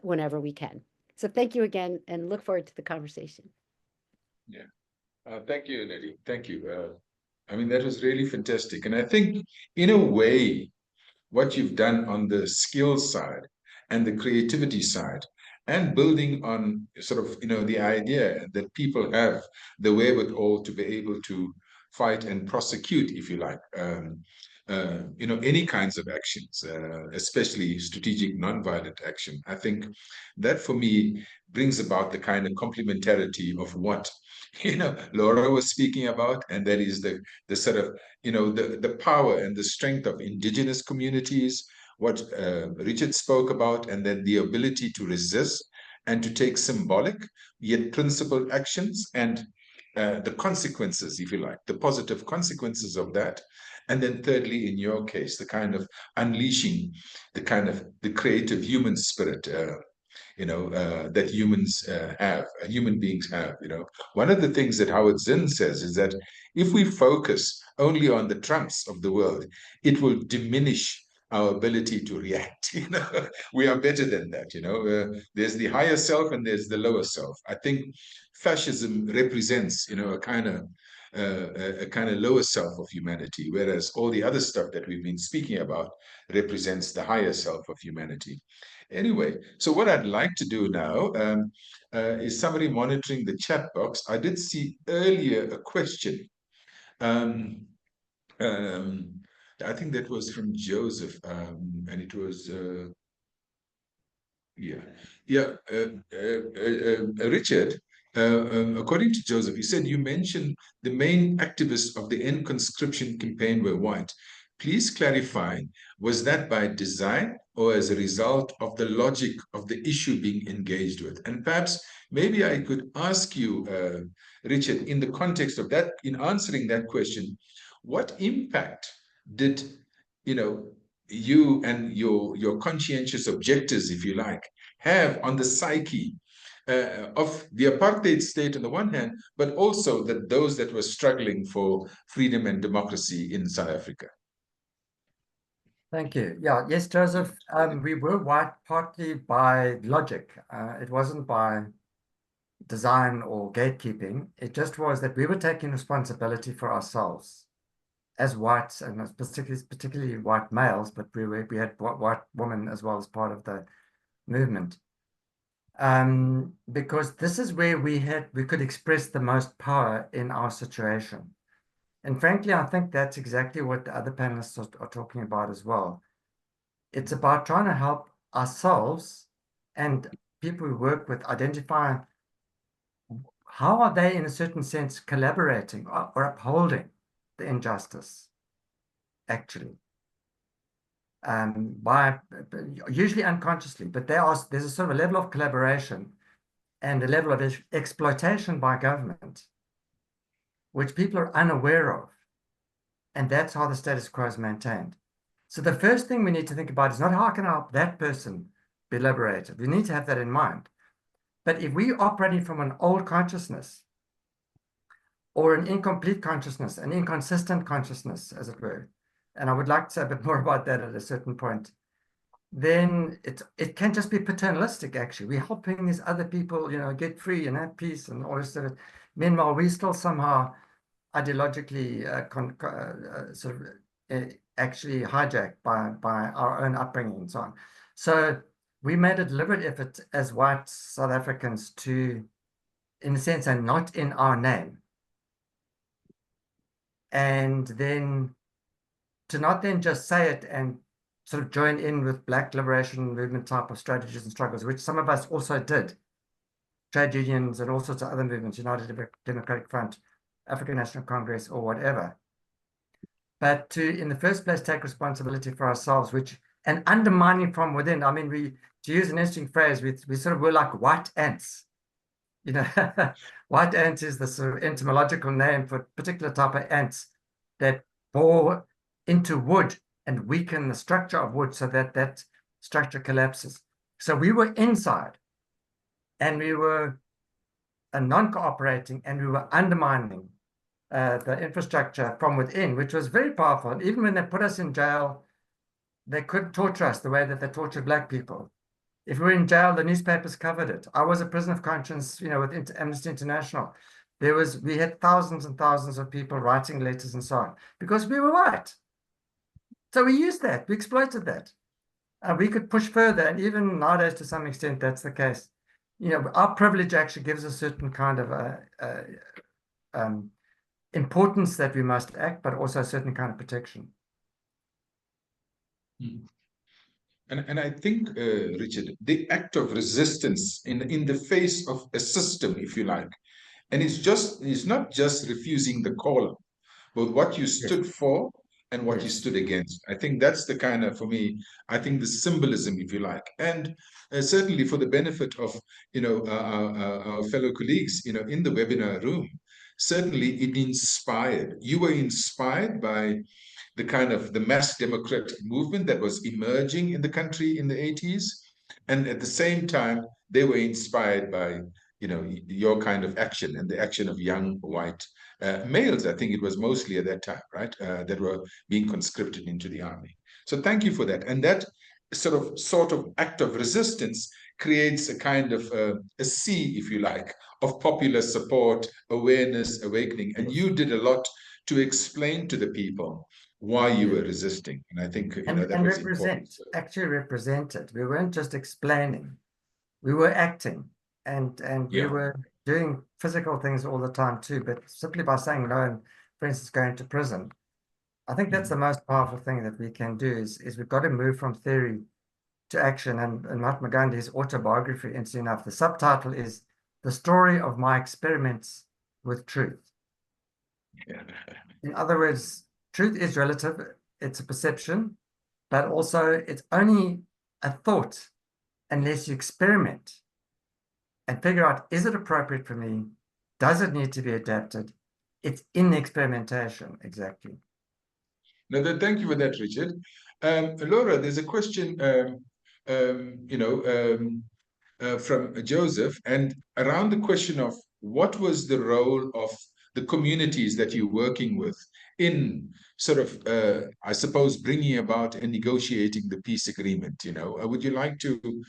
whenever we can. So thank you again, and look forward to the conversation. Yeah. Thank you, Nelly. Thank you. I mean, that was really fantastic. And I think, in a way, what you've done on the skills side and the creativity side, and building on sort of, the idea that people have the wherewithal to be able to fight and prosecute, if you like, any kinds of actions, especially strategic nonviolent action. I think that for me brings about the kind of complementarity of what Laura was speaking about, and that is the sort of the power and the strength of indigenous communities, what Richard spoke about, and then the ability to resist and to take symbolic yet principled actions, and the consequences, if you like, the positive consequences of that. And then thirdly, in your case, the kind of unleashing the creative human spirit, that human beings have. One of the things that Howard Zinn says is that if we focus only on the Trumps of the world, it will diminish our ability to react. We are better than that. There's the higher self and there's the lower self. I think fascism represents, a kind of lower self of humanity, whereas all the other stuff that we've been speaking about represents the higher self of humanity. Anyway, so what I'd like to do now is somebody monitoring the chat box. I did see earlier a question. I think that was from Joseph, and it was Richard. According to Joseph, he said you mentioned the main activists of the end conscription campaign were white. Please clarify, was that by design or as a result of the logic of the issue being engaged with? And perhaps maybe I could ask you, Richard, in the context of that, in answering that question, what impact did you and your conscientious objectors, if you like, have on the psyche of the apartheid state on the one hand, but also those that were struggling for freedom and democracy in South Africa? Thank you. Yeah, yes, Joseph, we were white partly by logic. It wasn't by design or gatekeeping. It just was that we were taking responsibility for ourselves as whites, and as particularly white males, but we had white women as well as part of the movement. Because this is where we could express the most power in our situation. And frankly, I think that's exactly what the other panelists are talking about as well. It's about trying to help ourselves and people we work with identify how are they, in a certain sense, collaborating or upholding the injustice, actually. By usually unconsciously, but there's a sort of a level of collaboration and a level of exploitation by government, which people are unaware of. And that's how the status quo is maintained. So the first thing we need to think about is not how can I help that person be liberated. We need to have that in mind. But if we're operating from an old consciousness or an incomplete consciousness, an inconsistent consciousness, as it were, and I would like to say a bit more about that at a certain point, then it can just be paternalistic, actually. We're helping these other people, get free and have peace and all this stuff. Meanwhile, we still somehow ideologically actually hijacked by our own upbringing and so on. So we made a deliberate effort as white South Africans to, in a sense, and not in our name. And then to not then just say it and sort of join in with Black liberation movement type of strategies and struggles, which some of us also did. Trade unions and all sorts of other movements, United Democratic Front, African National Congress, or whatever. But to, in the first place, take responsibility for ourselves, and undermining from within. I mean, to use an interesting phrase, we sort of were like white ants. White ant is the sort of etymological name for a particular type of ants that bore into wood and weaken the structure of wood so that that structure collapses. So we were inside, and we were non-cooperating, and we were undermining the infrastructure from within, which was very powerful. And even when they put us in jail, they could torture us the way that they tortured Black people. If we were in jail, the newspapers covered it. I was a prisoner of conscience, with Amnesty International. We had thousands and thousands of people writing letters and so on, because we were white. So we used that, we exploited that. We could push further, and even nowadays, to some extent, that's the case. Our privilege actually gives a certain kind of importance that we must act, but also a certain kind of protection. And I think, Richard, the act of resistance in the face of a system, if you like, and it's not just refusing the call, but what you stood for and what you stood against. I think that's the kind of, for me, I think the symbolism, if you like, and certainly for the benefit of, our fellow colleagues, in the webinar room, certainly it inspired. You were inspired by the kind of the mass democratic movement that was emerging in the country in the 80s. And at the same time, they were inspired by, your kind of action and the action of young white males. I think it was mostly at that time, right, that were being conscripted into the army. So thank you for that. And that sort of act of resistance creates a kind of a sea, if you like, of popular support, awareness, awakening. And you did a lot to explain to the people why you were resisting. And I think that was important. Actually represented. We weren't just explaining, we were acting, and we were doing physical things all the time too, but simply by saying no and, for instance, going to prison. I think that's the most powerful thing that we can do is we've got to move from theory to action. And Mahatma Gandhi's autobiography, interesting enough, the subtitle is The Story of My Experiments with Truth. In other words, truth is relative, it's a perception, but also it's only a thought unless you experiment and figure out, is it appropriate for me? Does it need to be adapted? It's in experimentation, exactly. No, thank you for that, Richard. Laura, there's a question, from Joseph, and around the question of what was the role of the communities that you're working with in sort of, I suppose, bringing about and negotiating the peace agreement. Would you like to,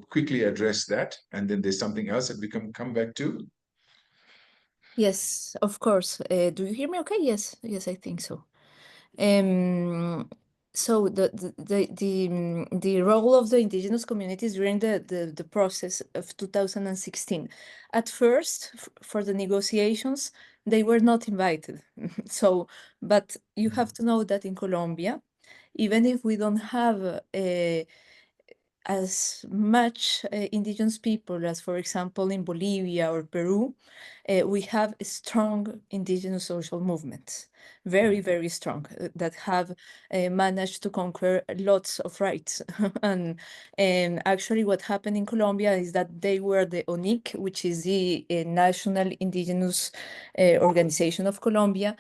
quickly address that? And then there's something else that we can come back to. Yes, of course. Do you hear me okay? Yes, I think so. So the role of the indigenous communities during the process of 2016. At first, for the negotiations, they were not invited. So, but you have to know that in Colombia, even if we don't have as much indigenous people as, for example, in Bolivia or Peru, we have a strong indigenous social movements, very, very strong, that have managed to conquer lots of rights. and actually what happened in Colombia is that they were the UNIC, which is the National Indigenous Organization of Colombia,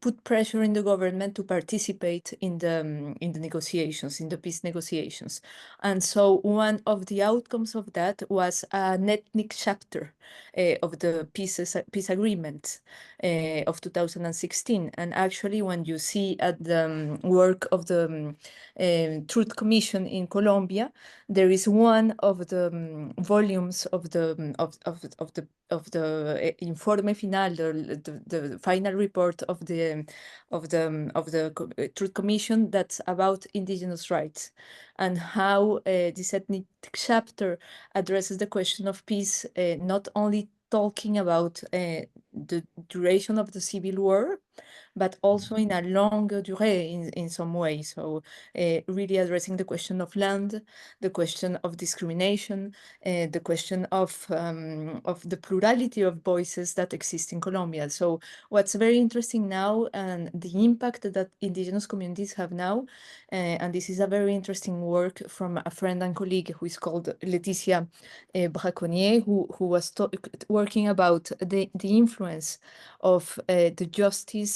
put pressure in the government to participate in the negotiations, in the peace negotiations. And so one of the outcomes of that was an ethnic chapter of the peace agreement of 2016. And actually, when you see at the work of the Truth Commission in Colombia, there is one of the volumes of the informe final, the final report of the Truth Commission that's about indigenous rights and how this ethnic chapter addresses the question of peace, not only talking about the duration of the civil war, but also in a longue durée in some way. So really addressing the question of land, the question of discrimination, the question of the plurality of voices that exist in Colombia. So what's very interesting now and the impact that indigenous communities have now, and this is a very interesting work from a friend and colleague who is called Laetitia Braconnier, who was working about the influence of the justice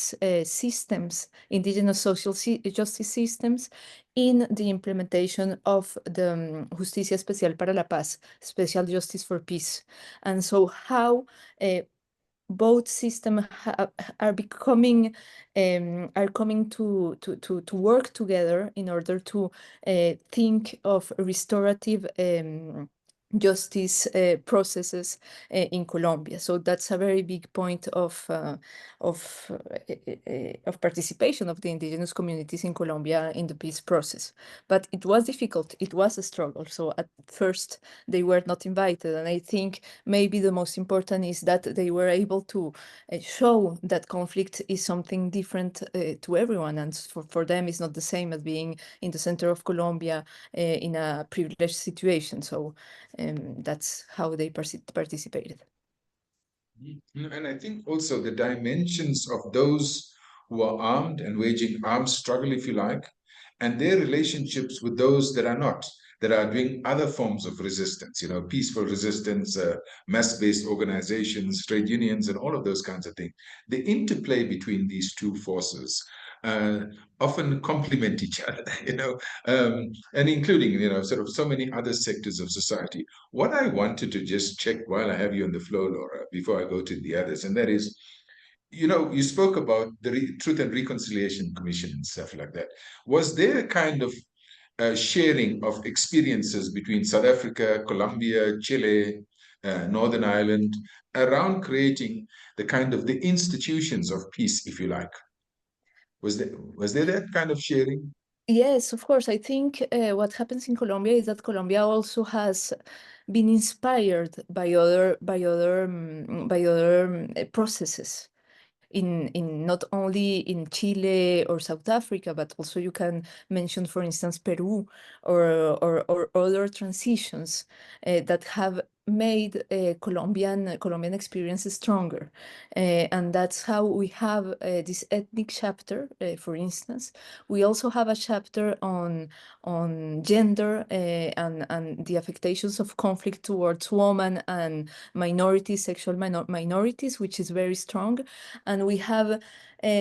systems, indigenous social justice systems, in the implementation of the Justicia Especial para la Paz, Special Justice for Peace. And so how both systems are becoming are coming to work together in order to think of restorative justice processes in Colombia. So that's a very big point of participation of the indigenous communities in Colombia in the peace process. But it was difficult. It was a struggle. So at first they were not invited. And I think maybe the most important is that they were able to show that conflict is something different to everyone. And for them, it's not the same as being in the center of Colombia in a privileged situation. So that's how they participated. And I think also the dimensions of those who are armed and waging armed struggle, if you like, and their relationships with those that are not, that are doing other forms of resistance, peaceful resistance, mass-based organizations, trade unions, and all of those kinds of things. The interplay between these two forces often complement each other, and including, sort of so many other sectors of society. What I wanted to just check while I have you on the floor, Laura, before I go to the others, and that is, you spoke about the Truth and Reconciliation Commission and stuff like that. Was there a kind of sharing of experiences between South Africa, Colombia, Chile, Northern Ireland, around creating the institutions of peace, if you like? Was there that kind of sharing? Yes, of course. I think what happens in Colombia is that Colombia also has been inspired by other processes in not only in Chile or South Africa, but also you can mention, for instance, Peru or other transitions that have made Colombian experiences stronger. And that's how we have this ethnic chapter, for instance. We also have a chapter on gender and the affectations of conflict towards women and minorities, sexual minorities, which is very strong. And we have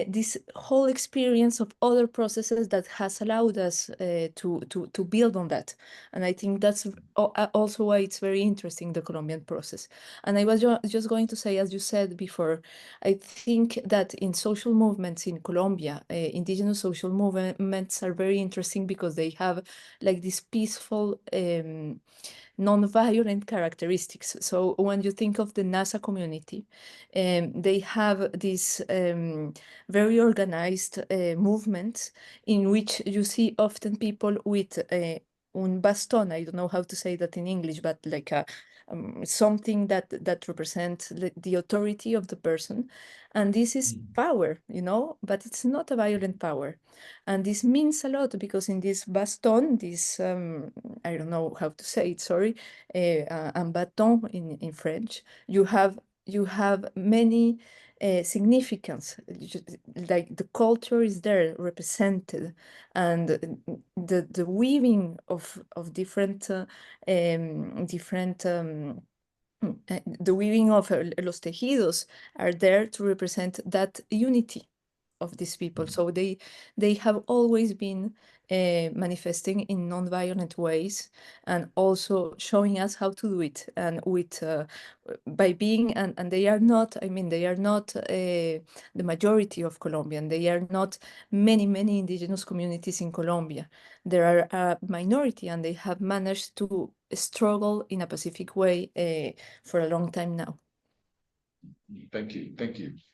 this whole experience of other processes that has allowed us to build on that. And I think that's also why it's very interesting, the Colombian process. And I was just going to say, as you said before, I think that in social movements in Colombia, indigenous social movements are very interesting because they have like this peaceful non-violent characteristics. So when you think of the NASA community, they have this very organized movements in which you see often people with un bastón. I don't know how to say that in English, but like something that represents the authority of the person. And this is power, but it's not a violent power. And this means a lot because in this baston, this, I don't know how to say it, sorry, un bâton in French, you have many significance, like the culture is there represented, and the weaving of different the weaving of los tejidos are there to represent that unity of these people. So they have always been manifesting in non-violent ways and also showing us how to do it, and with by being, and they are not, I mean, they are not the majority of Colombian. They are not many indigenous communities in Colombia. There are a minority, and they have managed to struggle in a pacific way for a long time now. Thank you.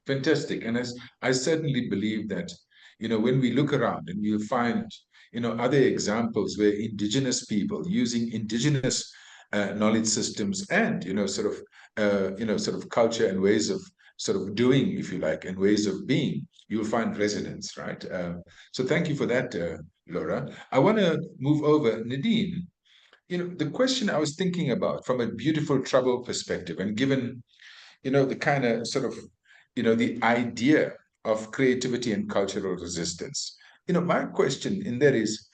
Fantastic. And as I certainly believe that, when we look around and we'll find, other examples where indigenous people using indigenous knowledge systems and, sort of culture and ways of sort of doing, if you like, and ways of being, you'll find resonance, right? So thank you for that, Laura. I want to move over, Nadine. The question I was thinking about from a beautiful trouble perspective, and given the kind of sort of, the idea of creativity and cultural resistance. My question in that is,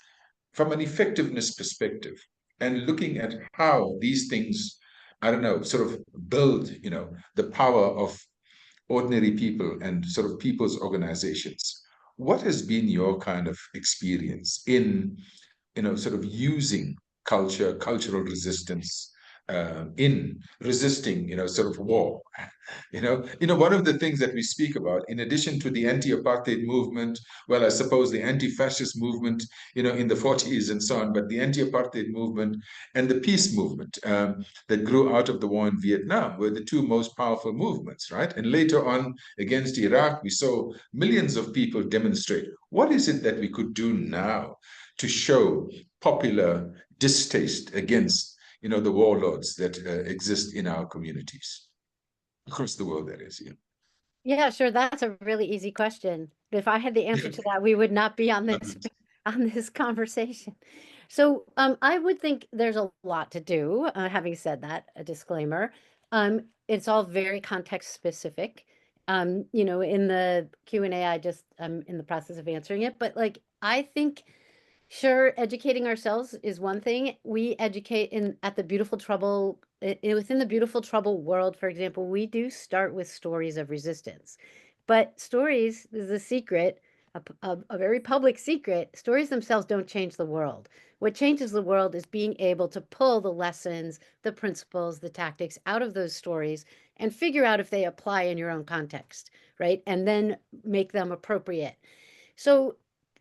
from an effectiveness perspective, and looking at how these things, I don't know, sort of build, the power of ordinary people and sort of people's organizations. What has been your kind of experience in, sort of using cultural resistance, in resisting, sort of war. One of the things that we speak about, in addition to the anti-apartheid movement, well, I suppose the anti-fascist movement, in the 40s and so on, but the anti-apartheid movement and the peace movement that grew out of the war in Vietnam were the two most powerful movements, right? And later on, against Iraq, we saw millions of people demonstrate. What is it that we could do now to show popular distaste against the warlords that exist in our communities across the world, that is? Yeah, sure. That's a really easy question. If I had the answer to that, we would not be on this conversation. So I would think there's a lot to do. Having said that, a disclaimer. It's all very context specific. In the Q&A, I just I'm in the process of answering it, but like I think sure, educating ourselves is one thing. We educate at the Beautiful Trouble, within the Beautiful Trouble world, for example, we do start with stories of resistance. But stories is a secret, a very public secret. Stories themselves don't change the world. What changes the world is being able to pull the lessons, the principles, the tactics out of those stories and figure out if they apply in your own context, right? And then make them appropriate. So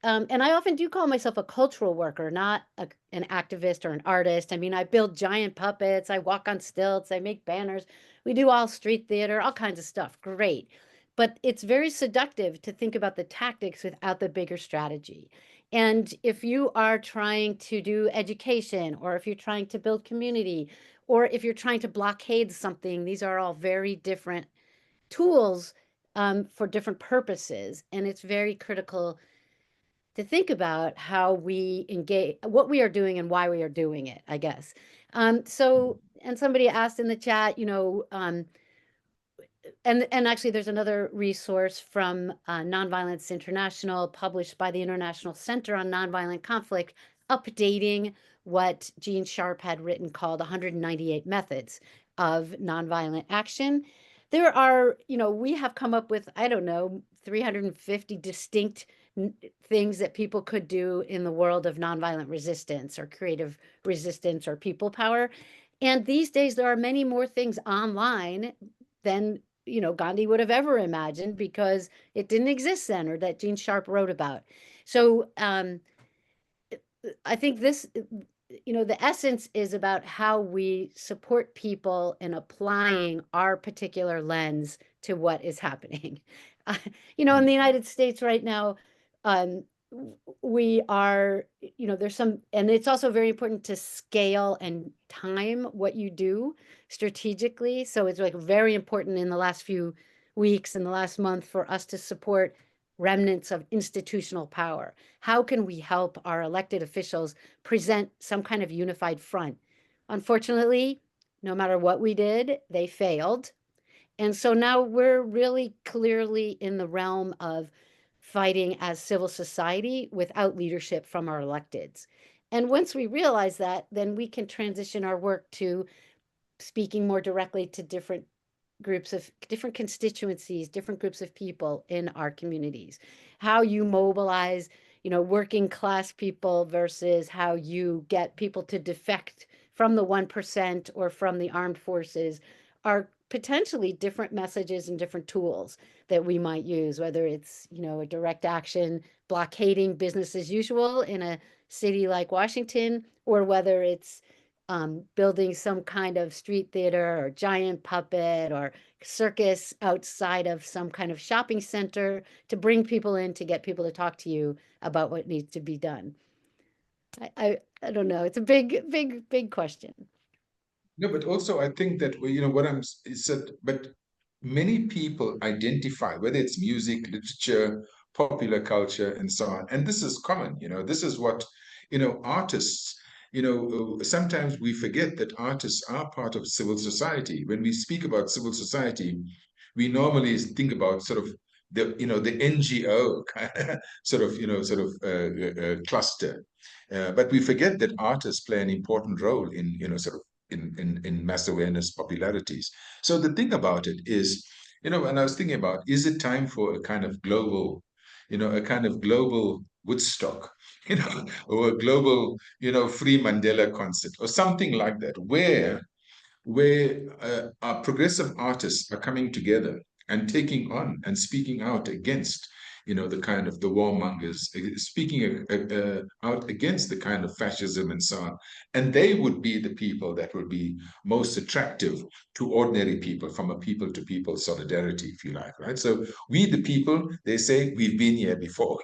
and I often do call myself a cultural worker, not an activist or an artist. I mean, I build giant puppets, I walk on stilts, I make banners. We do all street theater, all kinds of stuff. Great. But it's very seductive to think about the tactics without the bigger strategy. And if you are trying to do education, or if you're trying to build community, or if you're trying to blockade something, these are all very different tools for different purposes. And it's very critical to think about how we engage, what we are doing and why we are doing it, I guess. And somebody asked in the chat, and actually there's another resource from Nonviolence International published by the International Center on Nonviolent Conflict, updating what Gene Sharp had written called 198 Methods of Nonviolent Action. There are, we have come up with, I don't know, 350 distinct things that people could do in the world of nonviolent resistance or creative resistance or people power. And these days, there are many more things online than Gandhi would have ever imagined, because it didn't exist then, or that Gene Sharp wrote about. So I think this, the essence is about how we support people in applying our particular lens to what is happening. In the United States right now, we are, there's some, and it's also very important to scale and time what you do strategically. So it's like very important in the last few weeks and the last month for us to support remnants of institutional power. How can we help our elected officials present some kind of unified front? Unfortunately, no matter what we did, they failed. And so now we're really clearly in the realm of fighting as civil society without leadership from our electeds. And once we realize that, then we can transition our work to speaking more directly to different groups of different constituencies, different groups of people in our communities. How you mobilize, working class people versus how you get people to defect from the 1% or from the armed forces are potentially different messages and different tools that we might use, whether it's, a direct action blockading business as usual in a city like Washington, or whether it's building some kind of street theater or giant puppet or circus outside of some kind of shopping center to bring people in, to get people to talk to you about what needs to be done. I don't know. It's a big question. No, but also I think that what I'm said, but many people identify, whether it's music, literature, popular culture, and so on. And this is common, this is what, artists, sometimes we forget that artists are part of civil society. When we speak about civil society, we normally think about sort of the NGO cluster. But we forget that artists play an important role in, in mass awareness popularities. So the thing about it is, and I was thinking about, is it time for a kind of global, Woodstock, or a global, free Mandela concert or something like that, where, where our progressive artists are coming together and taking on and speaking out against, the kind of the warmongers, speaking out against the kind of fascism and so on. And they would be the people that would be most attractive to ordinary people, from a people-to-people solidarity, if you like, right? So we, the people, they say, we've been here before.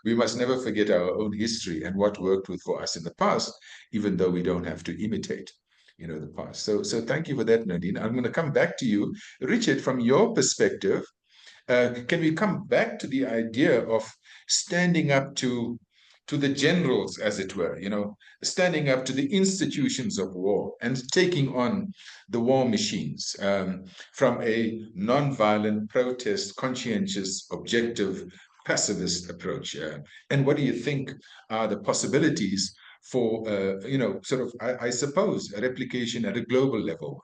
We must never forget our own history and what worked for us in the past, even though we don't have to imitate the past. So thank you for that, Nadine. I'm going to come back to you, Richard, from your perspective. Can we come back to the idea of standing up to the generals, as it were, standing up to the institutions of war and taking on the war machines, from a non-violent, protest, conscientious, objective, pacifist approach? And what do you think are the possibilities for, I suppose, a replication at a global level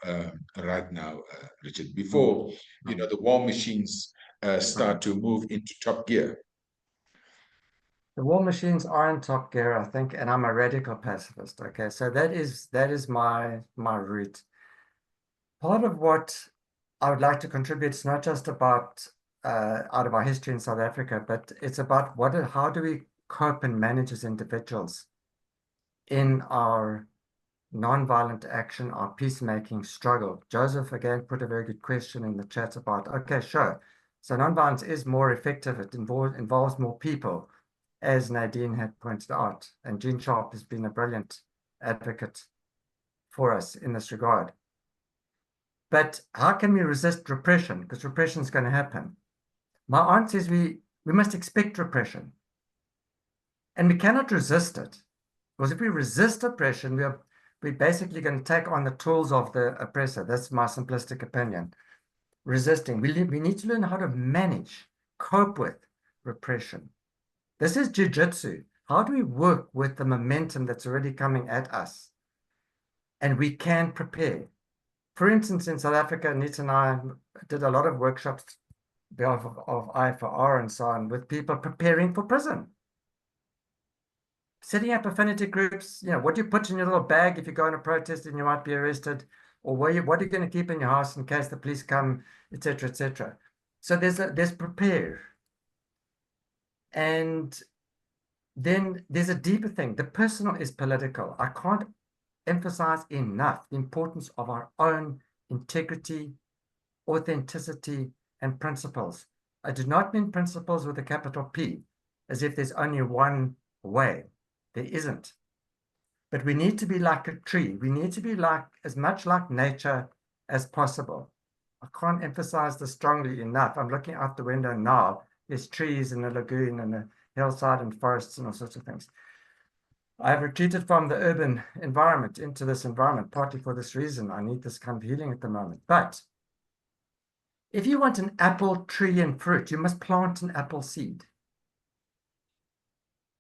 right now, Richard, before, the war machines start to move into top gear? The war machines are in top gear, I think, and I'm a radical pacifist. Okay, so that is my route. Part of what I would like to contribute is not just about out of our history in South Africa, but it's about how do we cope and manage as individuals in our non-violent action, our peacemaking struggle. Joseph again put a very good question in the chat about, okay, sure. So non-violence is more effective. It involves more people, as Nadine had pointed out. And Jean Sharp has been a brilliant advocate for us in this regard. But how can we resist repression? Because repression is going to happen. My answer is we must expect repression. And we cannot resist it. Because if we resist oppression, we're basically going to take on the tools of the oppressor. That's my simplistic opinion. Resisting. We need to learn how to manage, cope with repression. This is jiu-jitsu. How do we work with the momentum that's already coming at us? And we can prepare. For instance, in South Africa, Nita and I did a lot of workshops on behalf of I4R and so on, with people preparing for prison. Setting up affinity groups, what do you put in your little bag if you go on a protest and you might be arrested, or what are you going to keep in your house in case the police come, etc., etc. So there's prepare. And then there's a deeper thing. The personal is political. I can't emphasize enough the importance of our own integrity, authenticity, and principles. I do not mean principles with a capital P, as if there's only one way. There isn't. But we need to be like a tree. We need to be as much like nature as possible. I can't emphasize this strongly enough. I'm looking out the window now. There's trees and a lagoon and a hillside and forests and all sorts of things. I've retreated from the urban environment into this environment, partly for this reason. I need this kind of healing at the moment. But if you want an apple tree and fruit, you must plant an apple seed.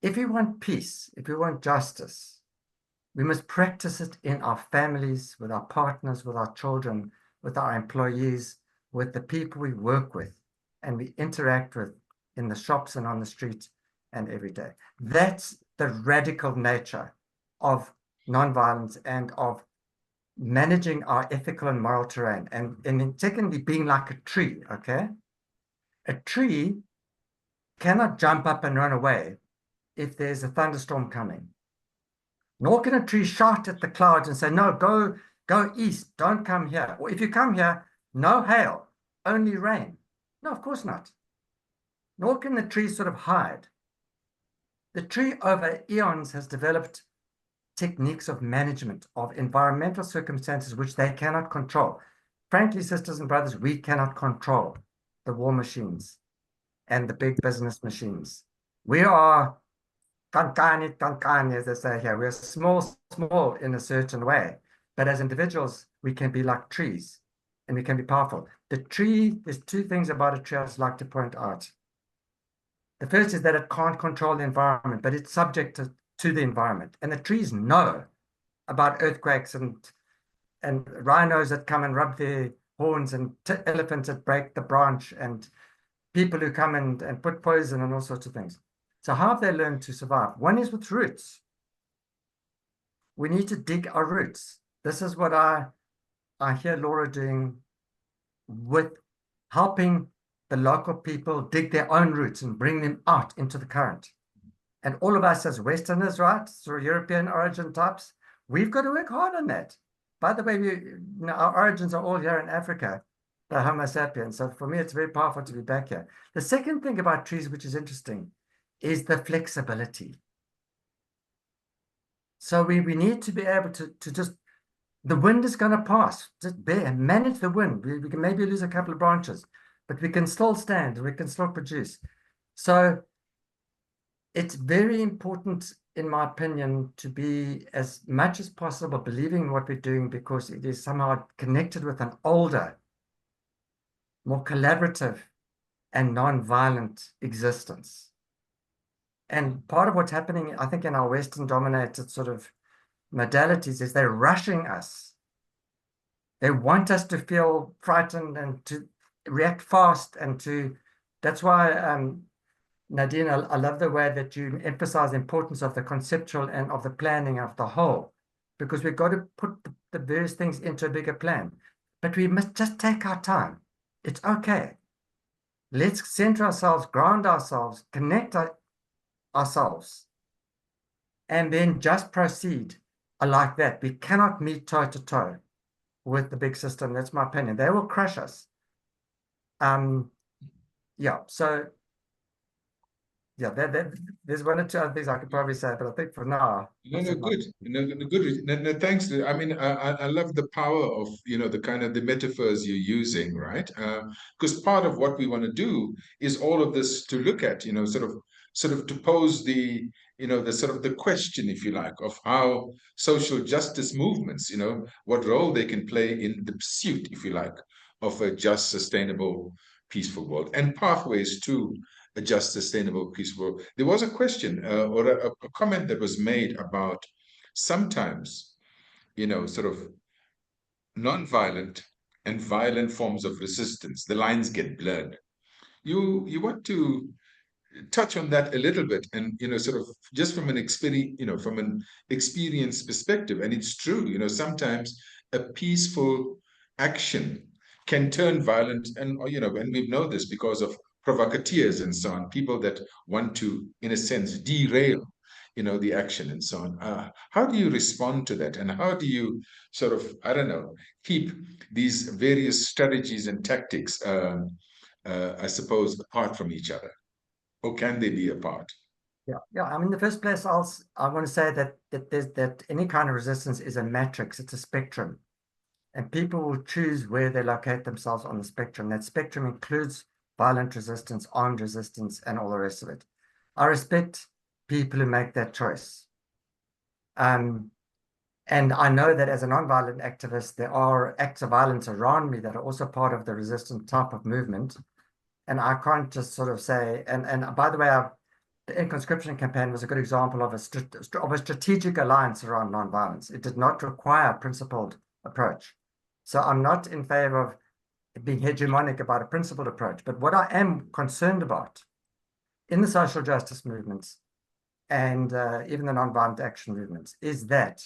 If we want peace, if we want justice, we must practice it in our families, with our partners, with our children, with our employees, with the people we work with and we interact with in the shops and on the street and every day. That's the radical nature of nonviolence and of managing our ethical and moral terrain. And then secondly, being like a tree, okay? A tree cannot jump up and run away if there's a thunderstorm coming. Nor can a tree shout at the clouds and say, no, go east, don't come here. Or if you come here, no hail, only rain. No, of course not. Nor can the tree sort of hide. The tree over eons has developed techniques of management of environmental circumstances which they cannot control. Frankly, sisters and brothers, we cannot control the war machines and the big business machines. We are kankani, as they say here. We're small in a certain way. But as individuals, we can be like trees and we can be powerful. The tree, there's two things about a tree I'd like to point out. The first is that it can't control the environment, but it's subject to the environment. And the trees know about earthquakes and rhinos that come and rub their horns and elephants that break the branch and people who come and put poison and all sorts of things. So how have they learned to survive? One is with roots. We need to dig our roots. This is what I I hear Laura doing with helping the local people dig their own roots and bring them out into the current. And all of us as Westerners, right, so European origin types, we've got to work hard on that. By the way, our origins are all here in Africa, the Homo sapiens. So for me, it's very powerful to be back here. The second thing about trees, which is interesting, is the flexibility. So we need to be able to just, the wind is going to pass, just manage the wind. We can maybe lose a couple of branches, but we can still stand and we can still produce. So it's very important, in my opinion, to be as much as possible believing in what we're doing, because it is somehow connected with an older, more collaborative and non-violent existence. And part of what's happening, I think, in our Western-dominated sort of modalities is they're rushing us. They want us to feel frightened and to react fast, and to, that's why, Nadine, I love the way that you emphasize the importance of the conceptual and of the planning of the whole, because we've got to put the various things into a bigger plan. But we must just take our time. It's okay. Let's center ourselves, ground ourselves, connect ourselves, and then just proceed like that. We cannot meet toe to toe with the big system. That's my opinion. They will crush us. Yeah, so yeah, there's one or two other things I could probably say, but I think for now. No, good. Good. No, thanks. I mean, I love the power of, the kind of the metaphors you're using, right? Because part of what we want to do is all of this to look at, sort of to pose the, the sort of the question, if you like, of how social justice movements, what role they can play in the pursuit, if you like, of a just, sustainable, peaceful world, and pathways to a just, sustainable, peaceful. There was a question or a comment that was made about sometimes, sort of non-violent and violent forms of resistance. The lines get blurred. You want to touch on that a little bit, and sort of just from an experience perspective. And it's true, sometimes a peaceful action can turn violent, and and we know this because of provocateurs and so on, people that want to, in a sense, derail the action and so on. How do you respond to that, and how do you sort of, I don't know, keep these various strategies and tactics I suppose apart from each other? Or can they be apart? Yeah. I mean, in the first place, I want to say that any kind of resistance is a matrix. It's a spectrum, and people will choose where they locate themselves on the spectrum. That spectrum includes violent resistance, armed resistance, and all the rest of it. I respect people who make that choice. And I know that as a non-violent activist, there are acts of violence around me that are also part of the resistant type of movement. And I can't just sort of say, and by the way, the Conscription campaign was a good example of a strategic alliance around non-violence. It did not require a principled approach. So I'm not in favor of being hegemonic about a principled approach. But what I am concerned about in the social justice movements and even the non-violent action movements is that,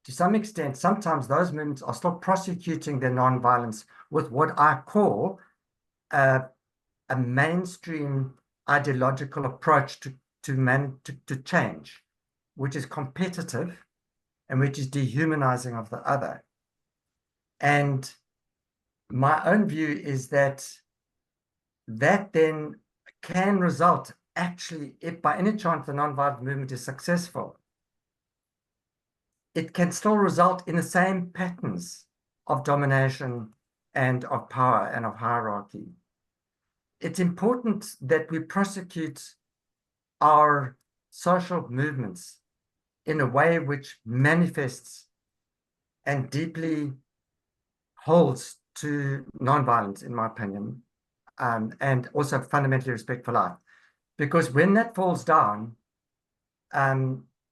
to some extent, sometimes those movements are still prosecuting their non-violence with what I call a mainstream ideological approach to change, which is competitive and which is dehumanizing of the other. And my own view is that then can result, actually, if by any chance the non-violent movement is successful, it can still result in the same patterns of domination and of power and of hierarchy. It's important that we prosecute our social movements in a way which manifests and deeply holds to nonviolence, in my opinion, and also fundamentally respect for life. Because when that falls down,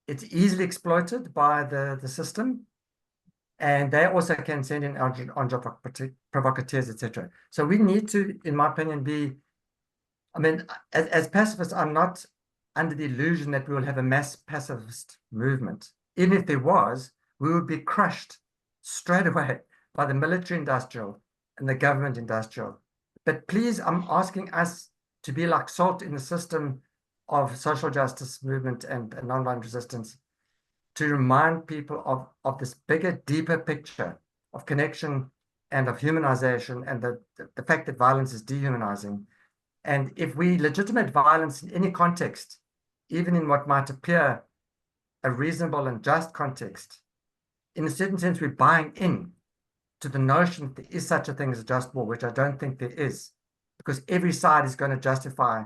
it's easily exploited by the system, and they also can send in on-job provocateurs, etc. So we need to, in my opinion, be, I mean, as pacifists, I'm not under the illusion that we will have a mass pacifist movement. Even if there was, we would be crushed straight away by the military industrial and the government industrial. But please, I'm asking us to be like salt in the system of social justice movement and nonviolent resistance, to remind people of this bigger, deeper picture of connection and of humanization, and the fact that violence is dehumanizing. And if we legitimate violence in any context, even in what might appear a reasonable and just context, in a certain sense, we're buying in to the notion that there is such a thing as a just war, which I don't think there is, because every side is going to justify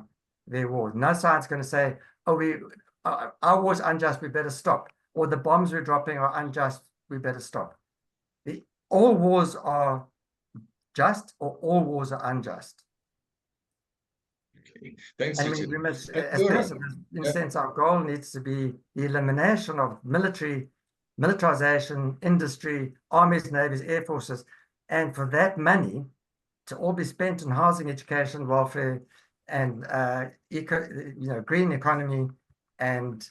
their war. No side's going to say, oh, our war's unjust, we better stop. Or the bombs we're dropping are unjust, we better stop. All wars are just, or all wars are unjust. Okay. Thanks, And Richard. we must, Laura, as pacifist, in a sense, our goal needs to be the elimination of militarization, industry, armies, navies, air forces, and for that money to all be spent on housing, education, welfare, and green economy and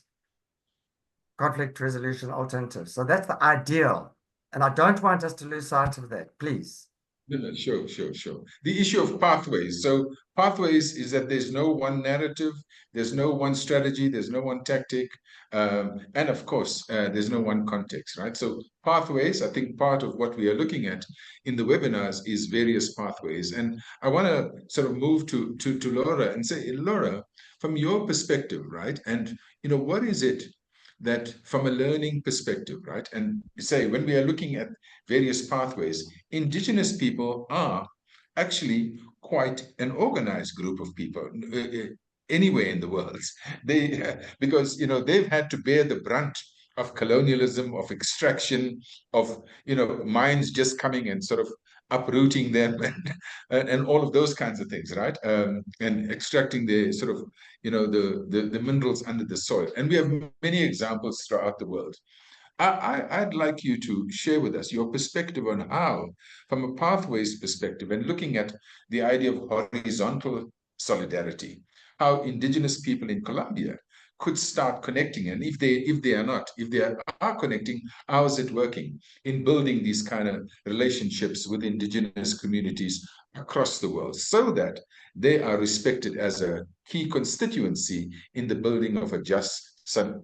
conflict resolution alternatives. So that's the ideal, and I don't want us to lose sight of that, please. No, sure. The issue of pathways. So pathways is that there's no one narrative, there's no one strategy, there's no one tactic, and of course, there's no one context, right? So pathways, I think part of what we are looking at in the webinars is various pathways. And I want to sort of move to Laura and say, Laura, from your perspective, right? And, what is it that from a learning perspective, right? And say, when we are looking at various pathways, Indigenous people are actually quite an organized group of people anywhere in the world. Because they've had to bear the brunt of colonialism, of extraction, of mines just coming and sort of uprooting them, and all of those kinds of things, right? And extracting the sort of the minerals under the soil. And we have many examples throughout the world. I'd like you to share with us your perspective on how, from a pathways perspective, and looking at the idea of horizontal solidarity, how Indigenous people in Colombia could start connecting, and if they are connecting, how is it working in building these kind of relationships with Indigenous communities across the world, so that they are respected as a key constituency in the building of a just,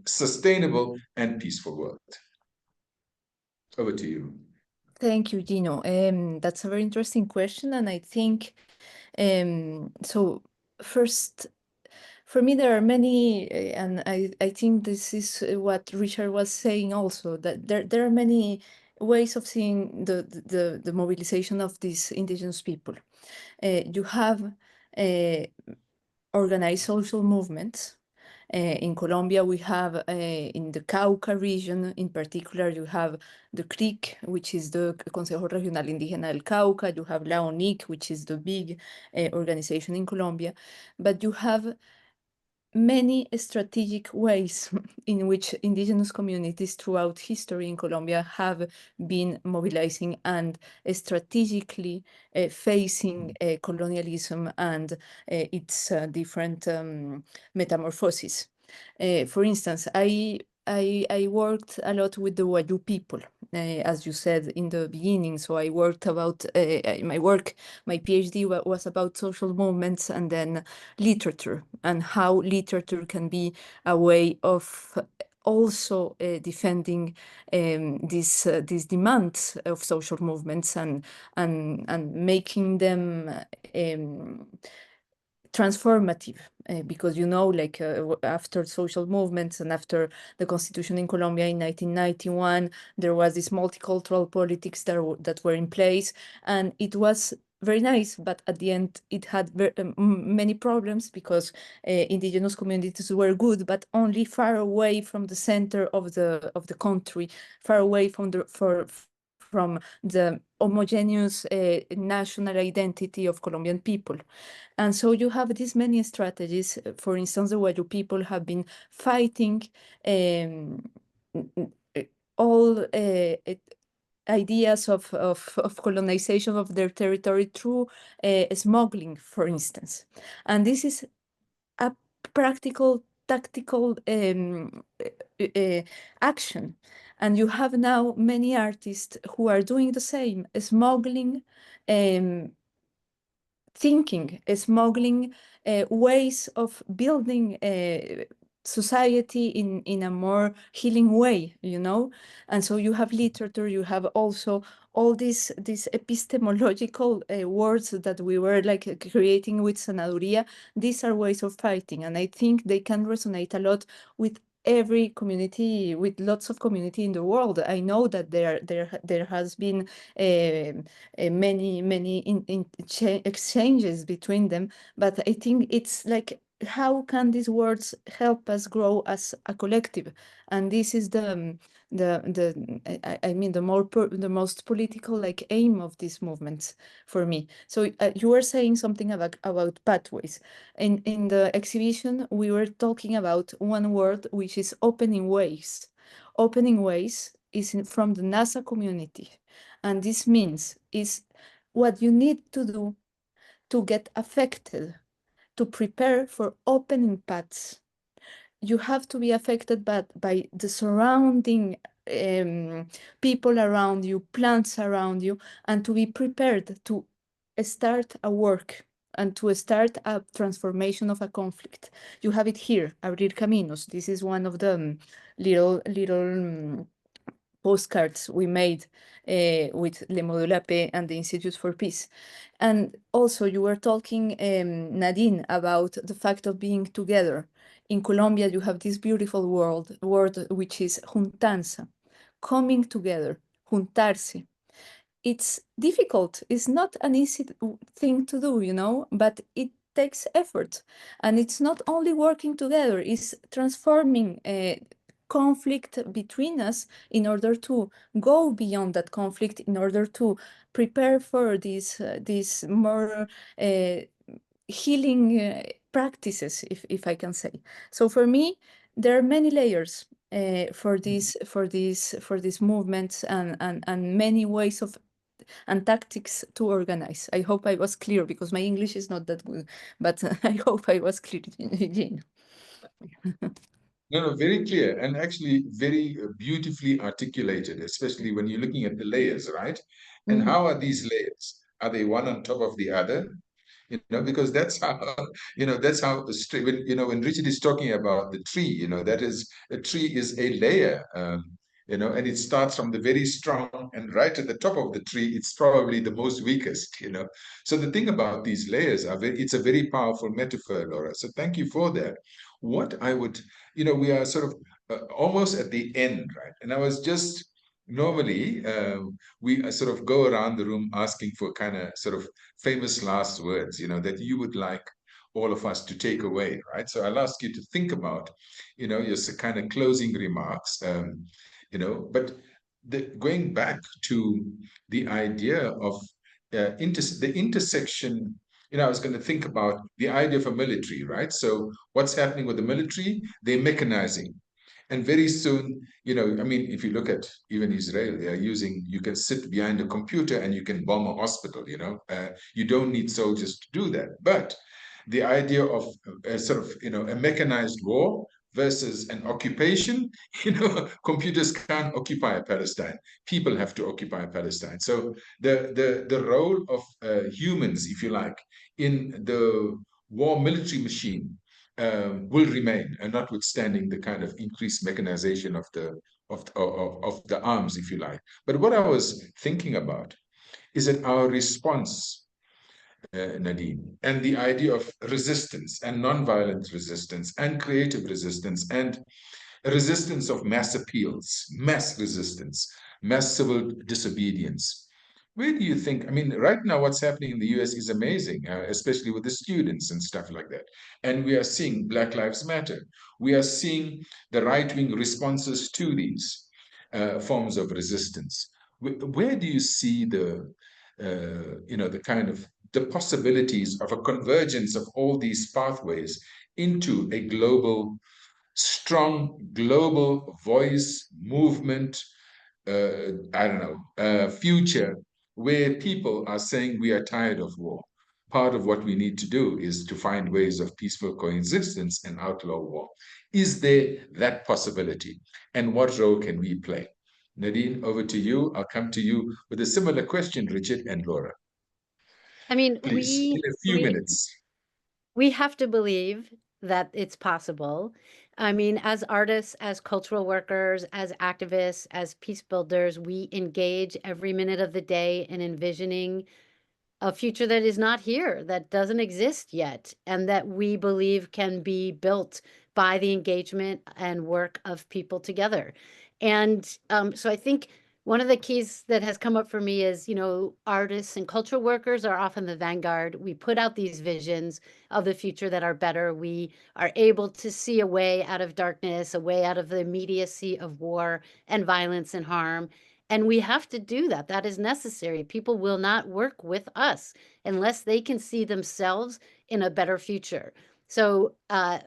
sustainable, and peaceful world. Over to you. Thank you, Gino. That's a very interesting question, and I think so. First, for me, there are many, and I think this is what Richard was saying also, that there are many ways of seeing the mobilization of these indigenous people. You have organized social movements. In Colombia, we have in the Cauca region, in particular, you have the CRIC, which is the Consejo Regional Indígena del Cauca. You have la UNIC, which is the big organization in Colombia. But you have many strategic ways in which indigenous communities throughout history in Colombia have been mobilizing and strategically facing colonialism and its different metamorphoses. For instance, I worked a lot with the Wayuu people, as you said in the beginning. So I worked about my PhD was about social movements and then literature, and how literature can be a way of also defending these demands of social movements and making them transformative, because like after social movements and after the constitution in Colombia in 1991, there was this multicultural politics that were in place, and it was very nice, but at the end it had many problems, because indigenous communities were good, but only far away from the center of the country, far away from the homogeneous national identity of Colombian people. And so you have these many strategies. For instance, the Wayuu people have been fighting all ideas of colonization of their territory through smuggling, for instance. And this is a practical, tactical action. And you have now many artists who are doing the same, smuggling thinking, smuggling ways of building society in a more healing way, you know? And so you have literature, you have also all these epistemological words that we were like creating with Sanaduría. These are ways of fighting, and I think they can resonate a lot with every community, with lots of community in the world. I know that there has been many exchanges between them, but I think it's like, how can these words help us grow as a collective? And this is I mean the most political like aim of these movements for me. So you were saying something about pathways. In the exhibition, we were talking about one word, which is opening ways. Opening ways is from the NASA community. And this means is what you need to do to get affected, to prepare for opening paths. You have to be affected by the surrounding people around you, plants around you, and to be prepared to start a work and to start a transformation of a conflict. You have it here, Abrir Caminos. This is one of the little postcards we made with Le Module AP and the Institute for Peace. And also you were talking, Nadine, about the fact of being together. In Colombia, you have this beautiful word which is juntanza, coming together, juntarse. It's difficult. It's not an easy thing to do, you know, but it takes effort. And it's not only working together, it's transforming conflict between us in order to go beyond that conflict, in order to prepare for these more healing practices, if I can say. So for me, there are many layers for these movements and many ways of and tactics to organize. I hope I was clear, because my English is not that good, but I hope I was clear, Jean. No, very clear and actually very beautifully articulated, especially when you're looking at the layers, right? And how are these layers? Are they one on top of the other? You know, because that's how, that's how when Richard is talking about the tree, that is, a tree is a layer, and it starts from the very strong, and right at the top of the tree, it's probably the most weakest, So the thing about these layers it's a very powerful metaphor, Laura. So thank you for that. What I would, we are sort of almost at the end, right? And I was just normally we sort of go around the room asking for kind of sort of famous last words, that you would like all of us to take away, right? So I'll ask you to think about, your kind of closing remarks, but going back to the idea of the intersection. I was going to think about the idea of a military, right? So what's happening with the military? They're mechanizing. And very soon, I mean, if you look at even Israel, they are you can sit behind a computer and you can bomb a hospital, you don't need soldiers to do that. But the idea of sort of, a mechanized war versus an occupation, computers can't occupy Palestine. People have to occupy Palestine. So the role of humans, if you like, in the war military machine will remain, and notwithstanding the kind of increased mechanization of the arms, if you like. But what I was thinking about is that our response, Nadine, and the idea of resistance and nonviolent resistance and creative resistance and a resistance of mass appeals, mass resistance, mass civil disobedience. Where do you think? I mean, right now, what's happening in the US is amazing, especially with the students and stuff like that. And we are seeing Black Lives Matter. We are seeing the right-wing responses to these forms of resistance. Where do you see the kind of the possibilities of a convergence of all these pathways into a strong global voice movement, future where people are saying we are tired of war? Part of what we need to do is to find ways of peaceful coexistence and outlaw war. Is there that possibility? And what role can we play? Nadine, over to you. I'll come to you with a similar question, Richard and Laura. I mean, Please, in a few minutes. we have to believe that it's possible. I mean, as artists, as cultural workers, as activists, as peace builders, we engage every minute of the day in envisioning a future that is not here, that doesn't exist yet, and that we believe can be built by the engagement and work of people together. And so I think one of the keys that has come up for me is, artists and cultural workers are often the vanguard. We put out these visions of the future that are better. We are able to see a way out of darkness, a way out of the immediacy of war and violence and harm. And we have to do that. That is necessary. People will not work with us unless they can see themselves in a better future. So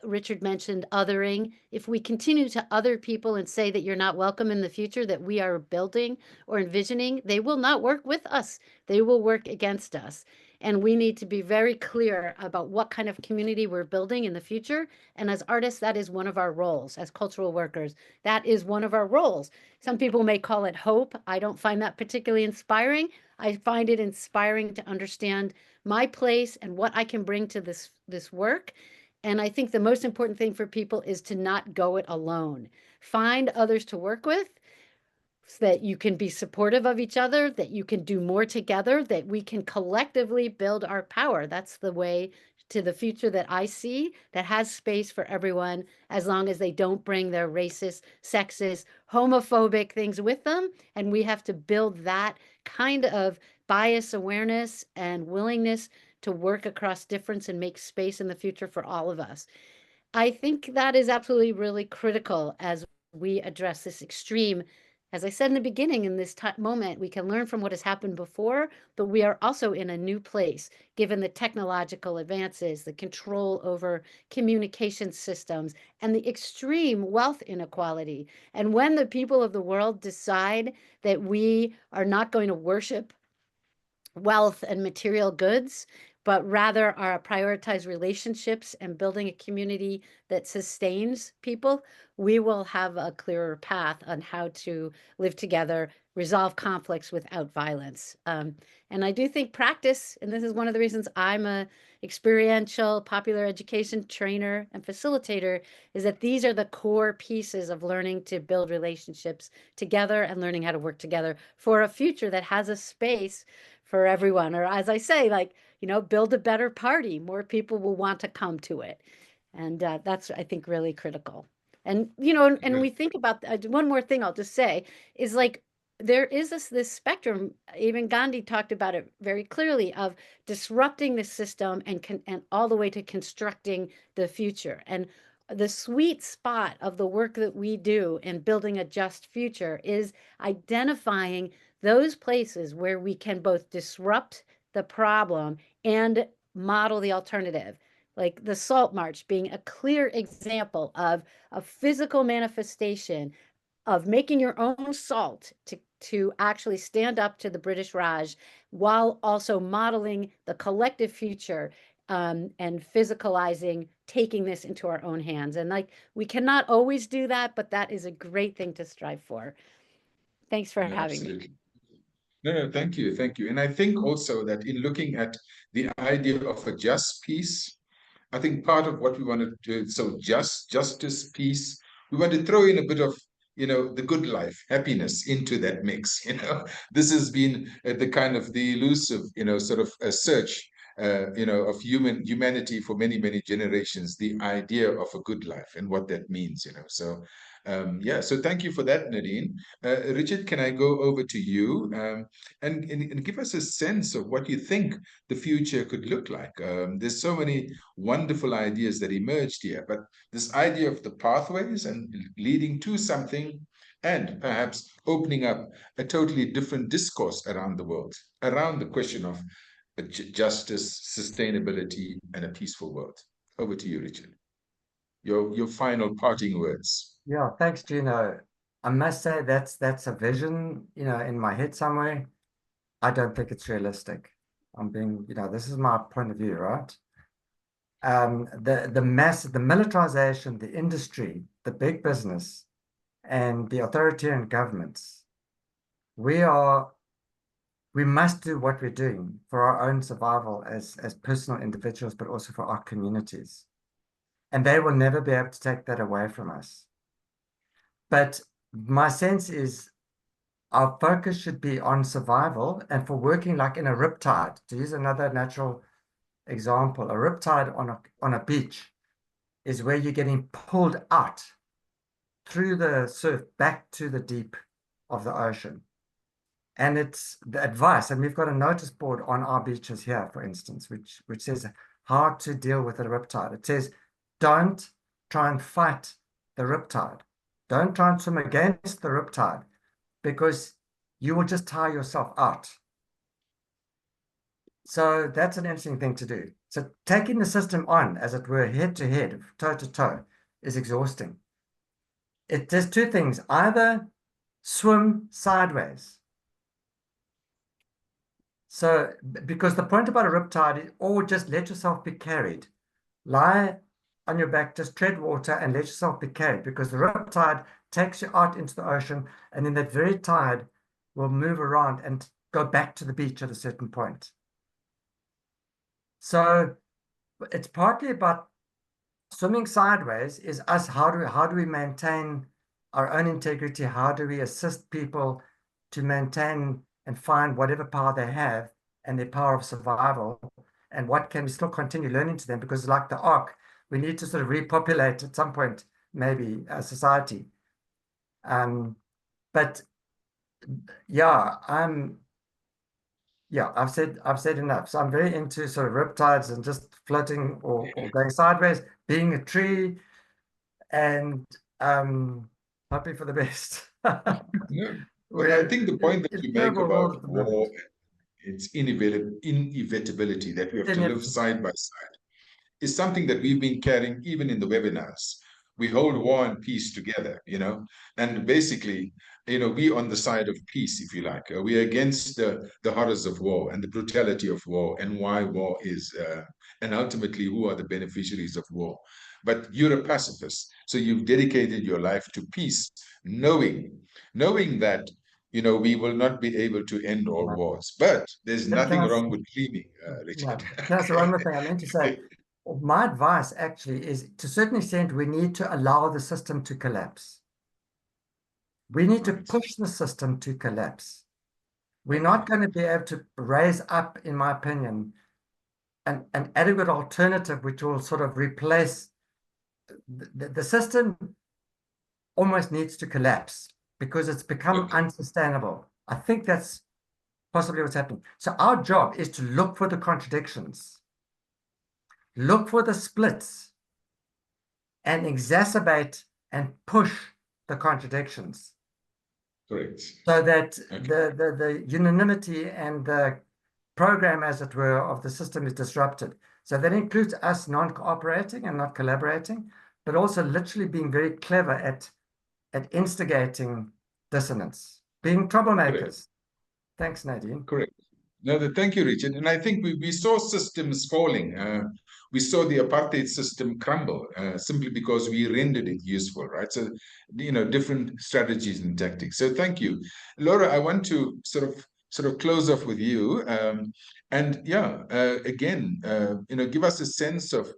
Richard mentioned othering. If we continue to other people and say that you're not welcome in the future that we are building or envisioning, they will not work with us. They will work against us. And we need to be very clear about what kind of community we're building in the future. And as artists, that is one of our roles. As cultural workers, that is one of our roles. Some people may call it hope. I don't find that particularly inspiring. I find it inspiring to understand my place and what I can bring to this work. And I think the most important thing for people is to not go it alone. Find others to work with so that you can be supportive of each other, that you can do more together, that we can collectively build our power. That's the way to the future that I see, that has space for everyone, as long as they don't bring their racist, sexist, homophobic things with them. And we have to build that kind of bias awareness and willingness to work across difference and make space in the future for all of us. I think that is absolutely really critical as we address this extreme. As I said in the beginning, in this moment, we can learn from what has happened before, but we are also in a new place, given the technological advances, the control over communication systems, and the extreme wealth inequality. And when the people of the world decide that we are not going to worship wealth and material goods, but rather are prioritize relationships and building a community that sustains people, we will have a clearer path on how to live together, resolve conflicts without violence. And I do think practice, and this is one of the reasons I'm a experiential popular education trainer and facilitator, is that these are the core pieces of learning to build relationships together and learning how to work together for a future that has a space for everyone. Or as I say, build a better party. More people will want to come to it. And that's, I think, really critical. And, and we think about one more thing I'll just say is there is this spectrum. Even Gandhi talked about it very clearly of disrupting the system and all the way to constructing the future. And the sweet spot of the work that we do in building a just future is identifying those places where we can both disrupt the problem and model the alternative. Like the Salt March being a clear example of a physical manifestation of making your own salt to actually stand up to the British Raj while also modeling the collective future and physicalizing, taking this into our own hands. And we cannot always do that, but that is a great thing to strive for. Thanks for having me. No, thank you. And I think also that in looking at the idea of a just peace, I think part of what we want to do, so justice, peace, we want to throw in a bit of, the good life, happiness into that mix. This has been the kind of the elusive, sort of a search, of humanity for many, many generations, the idea of a good life and what that means, So, so thank you for that, Nadine. Richard, can I go over to you and give us a sense of what you think the future could look like? There's so many wonderful ideas that emerged here, but this idea of the pathways and leading to something and perhaps opening up a totally different discourse around the world, around the question of justice, sustainability, and a peaceful world. Over to you, Richard. Your final parting words. Yeah, thanks, Gino. I must say that's a vision, in my head somewhere. I don't think it's realistic. I'm being, this is my point of view, right? The militarization, the industry, the big business, and the authoritarian governments we must do what we're doing for our own survival as personal individuals, but also for our communities. And they will never be able to take that away from us. But my sense is our focus should be on survival, and for working like in a riptide, to use another natural example, a riptide on a beach is where you're getting pulled out through the surf back to the deep of the ocean. And it's the advice, and we've got a notice board on our beaches here, for instance, which says how to deal with a riptide. It says, don't try and fight the riptide. Don't try and swim against the riptide, because you will just tire yourself out. So that's an interesting thing to do. So taking the system on, as it were, head to head, toe to toe, is exhausting. There's two things: either swim sideways. So, because the point about a riptide is, or just let yourself be carried. Lie on your back, just tread water and let yourself be carried, because the riptide takes you out into the ocean, and then that very tide will move around and go back to the beach at a certain point. So it's partly about swimming sideways is us. How do we maintain our own integrity? How do we assist people to maintain and find whatever power they have and their power of survival? And what can we still continue learning to them? Because like the ark, we need to sort of repopulate at some point, maybe a society. But yeah, I've said enough. So I'm very into sort of riptides and just floating or going sideways, being a tree, and hoping for the best. No, well, I think the point that you make about war, its inevitability, that we have to live side by side, is something that we've been carrying even in the webinars. We hold war and peace together, and basically, we on the side of peace, if you like. We're against the horrors of war and the brutality of war and why war is, and ultimately who are the beneficiaries of war. But you're a pacifist, so you've dedicated your life to peace, knowing that we will not be able to end all wars. But there's nothing wrong with dreaming, Richard. That's the one more thing I meant to say. My advice actually is, to a certain extent, we need to allow the system to collapse. We need to push the system to collapse. We're not going to be able to raise up, in my opinion, an adequate alternative which will sort of replace the system. Almost needs to collapse because it's become unsustainable. I think that's possibly what's happening. So our job is to look for the contradictions, look for the splits, and exacerbate and push the contradictions. Correct. So that the unanimity and the program, as it were, of the system is disrupted. So that includes us non-cooperating and not collaborating, but also literally being very clever at instigating dissonance, being troublemakers. Correct. Thanks, Nadine. Correct. No, thank you, Richard. And I think we saw systems falling. We saw the apartheid system crumble simply because we rendered it useful, right? So, different strategies and tactics. So thank you. Laura, I want to sort of close off with you. Again, give us a sense of,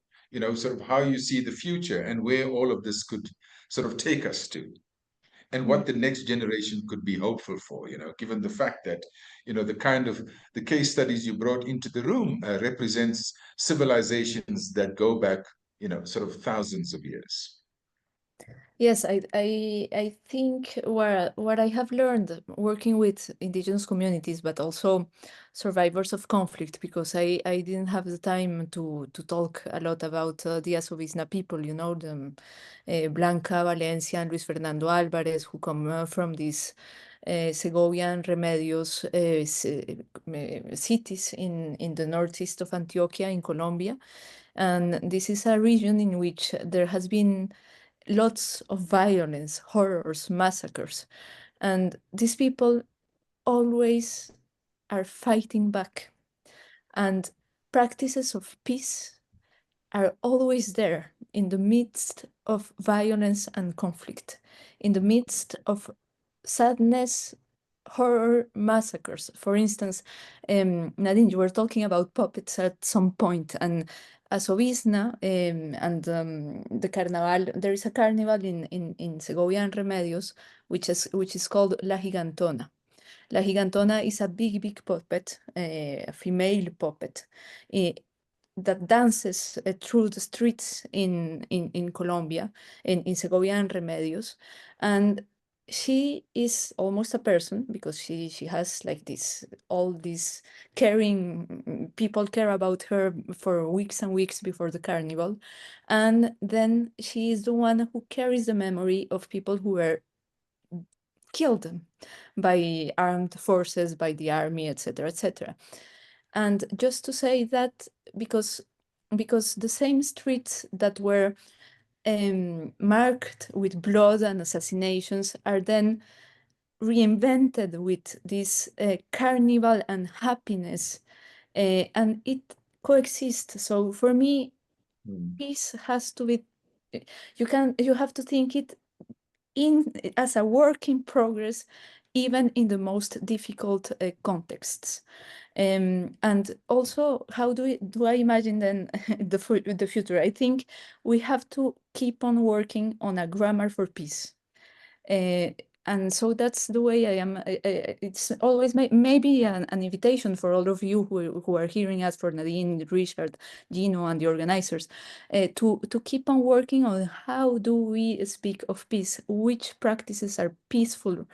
sort of how you see the future and where all of this could sort of take us to, and what the next generation could be hopeful for, given the fact that, the case studies you brought into the room represents civilizations that go back, sort of thousands of years. Yes, I think what I have learned working with indigenous communities, but also survivors of conflict, because I didn't have the time to talk a lot about the Azovisna people, the Blanca Valencia and Luis Fernando Alvarez, who come from these Segovian Remedios cities in the northeast of Antioquia in Colombia. And this is a region in which there has been lots of violence, horrors, massacres. And these people always are fighting back. And practices of peace are always there in the midst of violence and conflict, in the midst of sadness horror massacres. For instance, Nadine, you were talking about puppets at some point, and as Obisna and the Carnaval, there is a carnival in Segovia and Remedios, which is called La Gigantona. La Gigantona is a big puppet, a female puppet, that dances through the streets in Colombia, in Segovia and Remedios. And she is almost a person because she has like all these caring, people care about her for weeks and weeks before the carnival. And then she is the one who carries the memory of people who were killed by armed forces, by the army, etc., etc. And just to say that because the same streets that were marked with blood and assassinations are then reinvented with this carnival and happiness, and it coexists. So for me, peace has to be, you have to think it as a work in progress, even in the most difficult contexts. And also, how do I imagine then the future? I think we have to keep on working on a grammar for peace. And so that's the way I am. It's always maybe an invitation for all of you who are hearing us, for Nadine, Richard, Gino, and the organizers, to keep on working on how do we speak of peace, which practices are peaceful,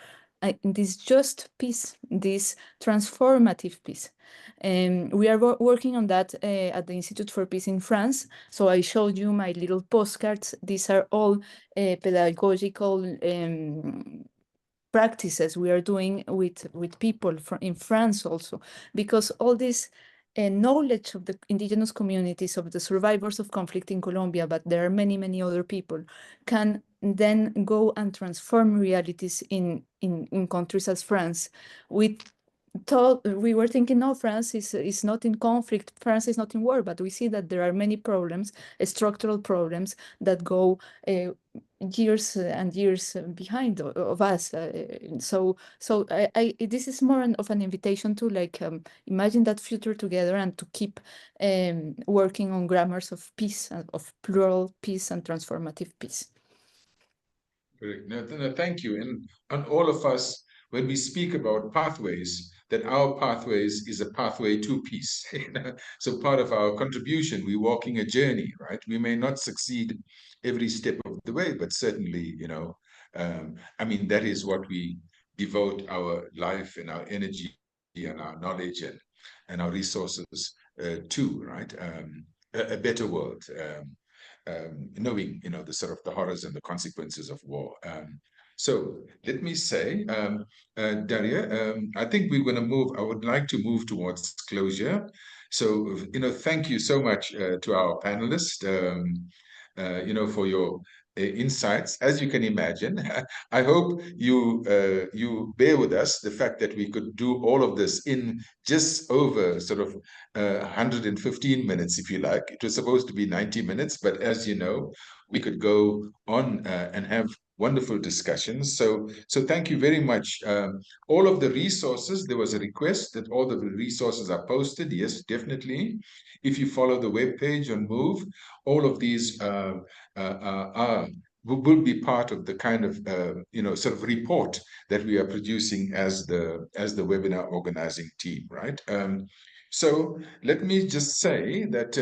this just peace, this transformative peace. We are working on that at the Institute for Peace in France. So I showed you my little postcards. These are all pedagogical practices we are doing with people in France also, because all this knowledge of the indigenous communities, of the survivors of conflict in Colombia, but there are many other people, can then go and transform realities in countries as France. We were thinking, no, France is not in conflict, France is not in war, but we see that there are many problems, structural problems that go years and years behind of us. So this is more of an invitation to imagine that future together, and to keep working on grammars of peace, of plural peace and transformative peace. Correct. No, thank you. And all of us, when we speak about pathways, that our pathways is a pathway to peace. So part of our contribution, we're walking a journey, right? We may not succeed every step of the way, but certainly, I mean, that is what we devote our life and our energy and our knowledge and our resources to, right? A better world. Knowing, the sort of the horrors and the consequences of war. So let me say, Daria, I think we're going to move. I would like to move towards closure. So, thank you so much to our panelists, for your insights. As you can imagine, I hope you bear with us the fact that we could do all of this in just over sort of 115 minutes, if you like. It was supposed to be 90 minutes, but as you know, we could go on and have wonderful discussions. So thank you very much. All of the resources, there was a request that all the resources are posted. Yes, definitely. If you follow the webpage on Move, all of these will be part of the kind of sort of report that we are producing as the webinar organizing team, right? So let me just say that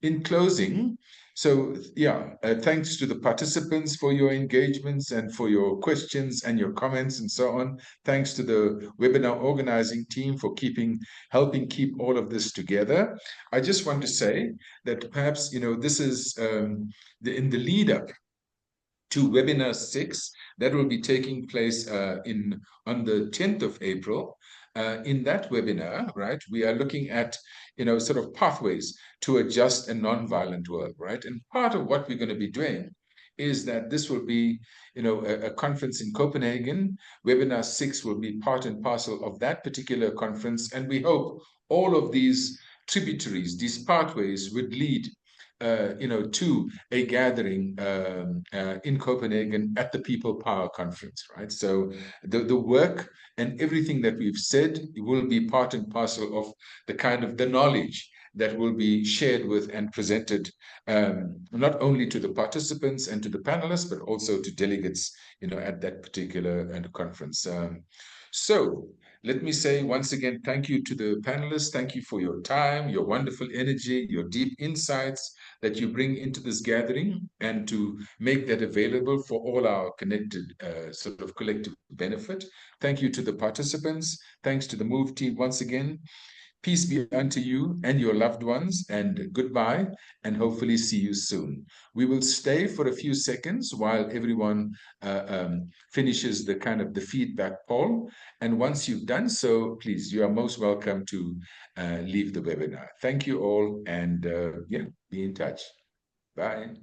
in closing, so yeah, thanks to the participants for your engagements and for your questions and your comments and so on. Thanks to the webinar organizing team for helping keep all of this together. I just want to say that perhaps, this is in the lead up to webinar 6 that will be taking place on the 10th of April. In that webinar, right, we are looking at, sort of pathways to a just and non-violent world, right? And part of what we're going to be doing is that this will be, a conference in Copenhagen. Webinar 6 will be part and parcel of that particular conference. And we hope all of these tributaries, these pathways would lead to a gathering in Copenhagen at the People Power Conference, right? So the work and everything that we've said will be part and parcel of the knowledge that will be shared with and presented not only to the participants and to the panelists, but also to delegates, at that particular conference. So let me say once again, thank you to the panelists. Thank you for your time, your wonderful energy, your deep insights that you bring into this gathering, and to make that available for all our connected sort of collective benefit. Thank you to the participants. Thanks to the MOVE team once again. Peace be unto you and your loved ones, and goodbye, and hopefully see you soon. We will stay for a few seconds while everyone finishes the feedback poll. And once you've done so, please, you are most welcome to leave the webinar. Thank you all, and be in touch. Bye.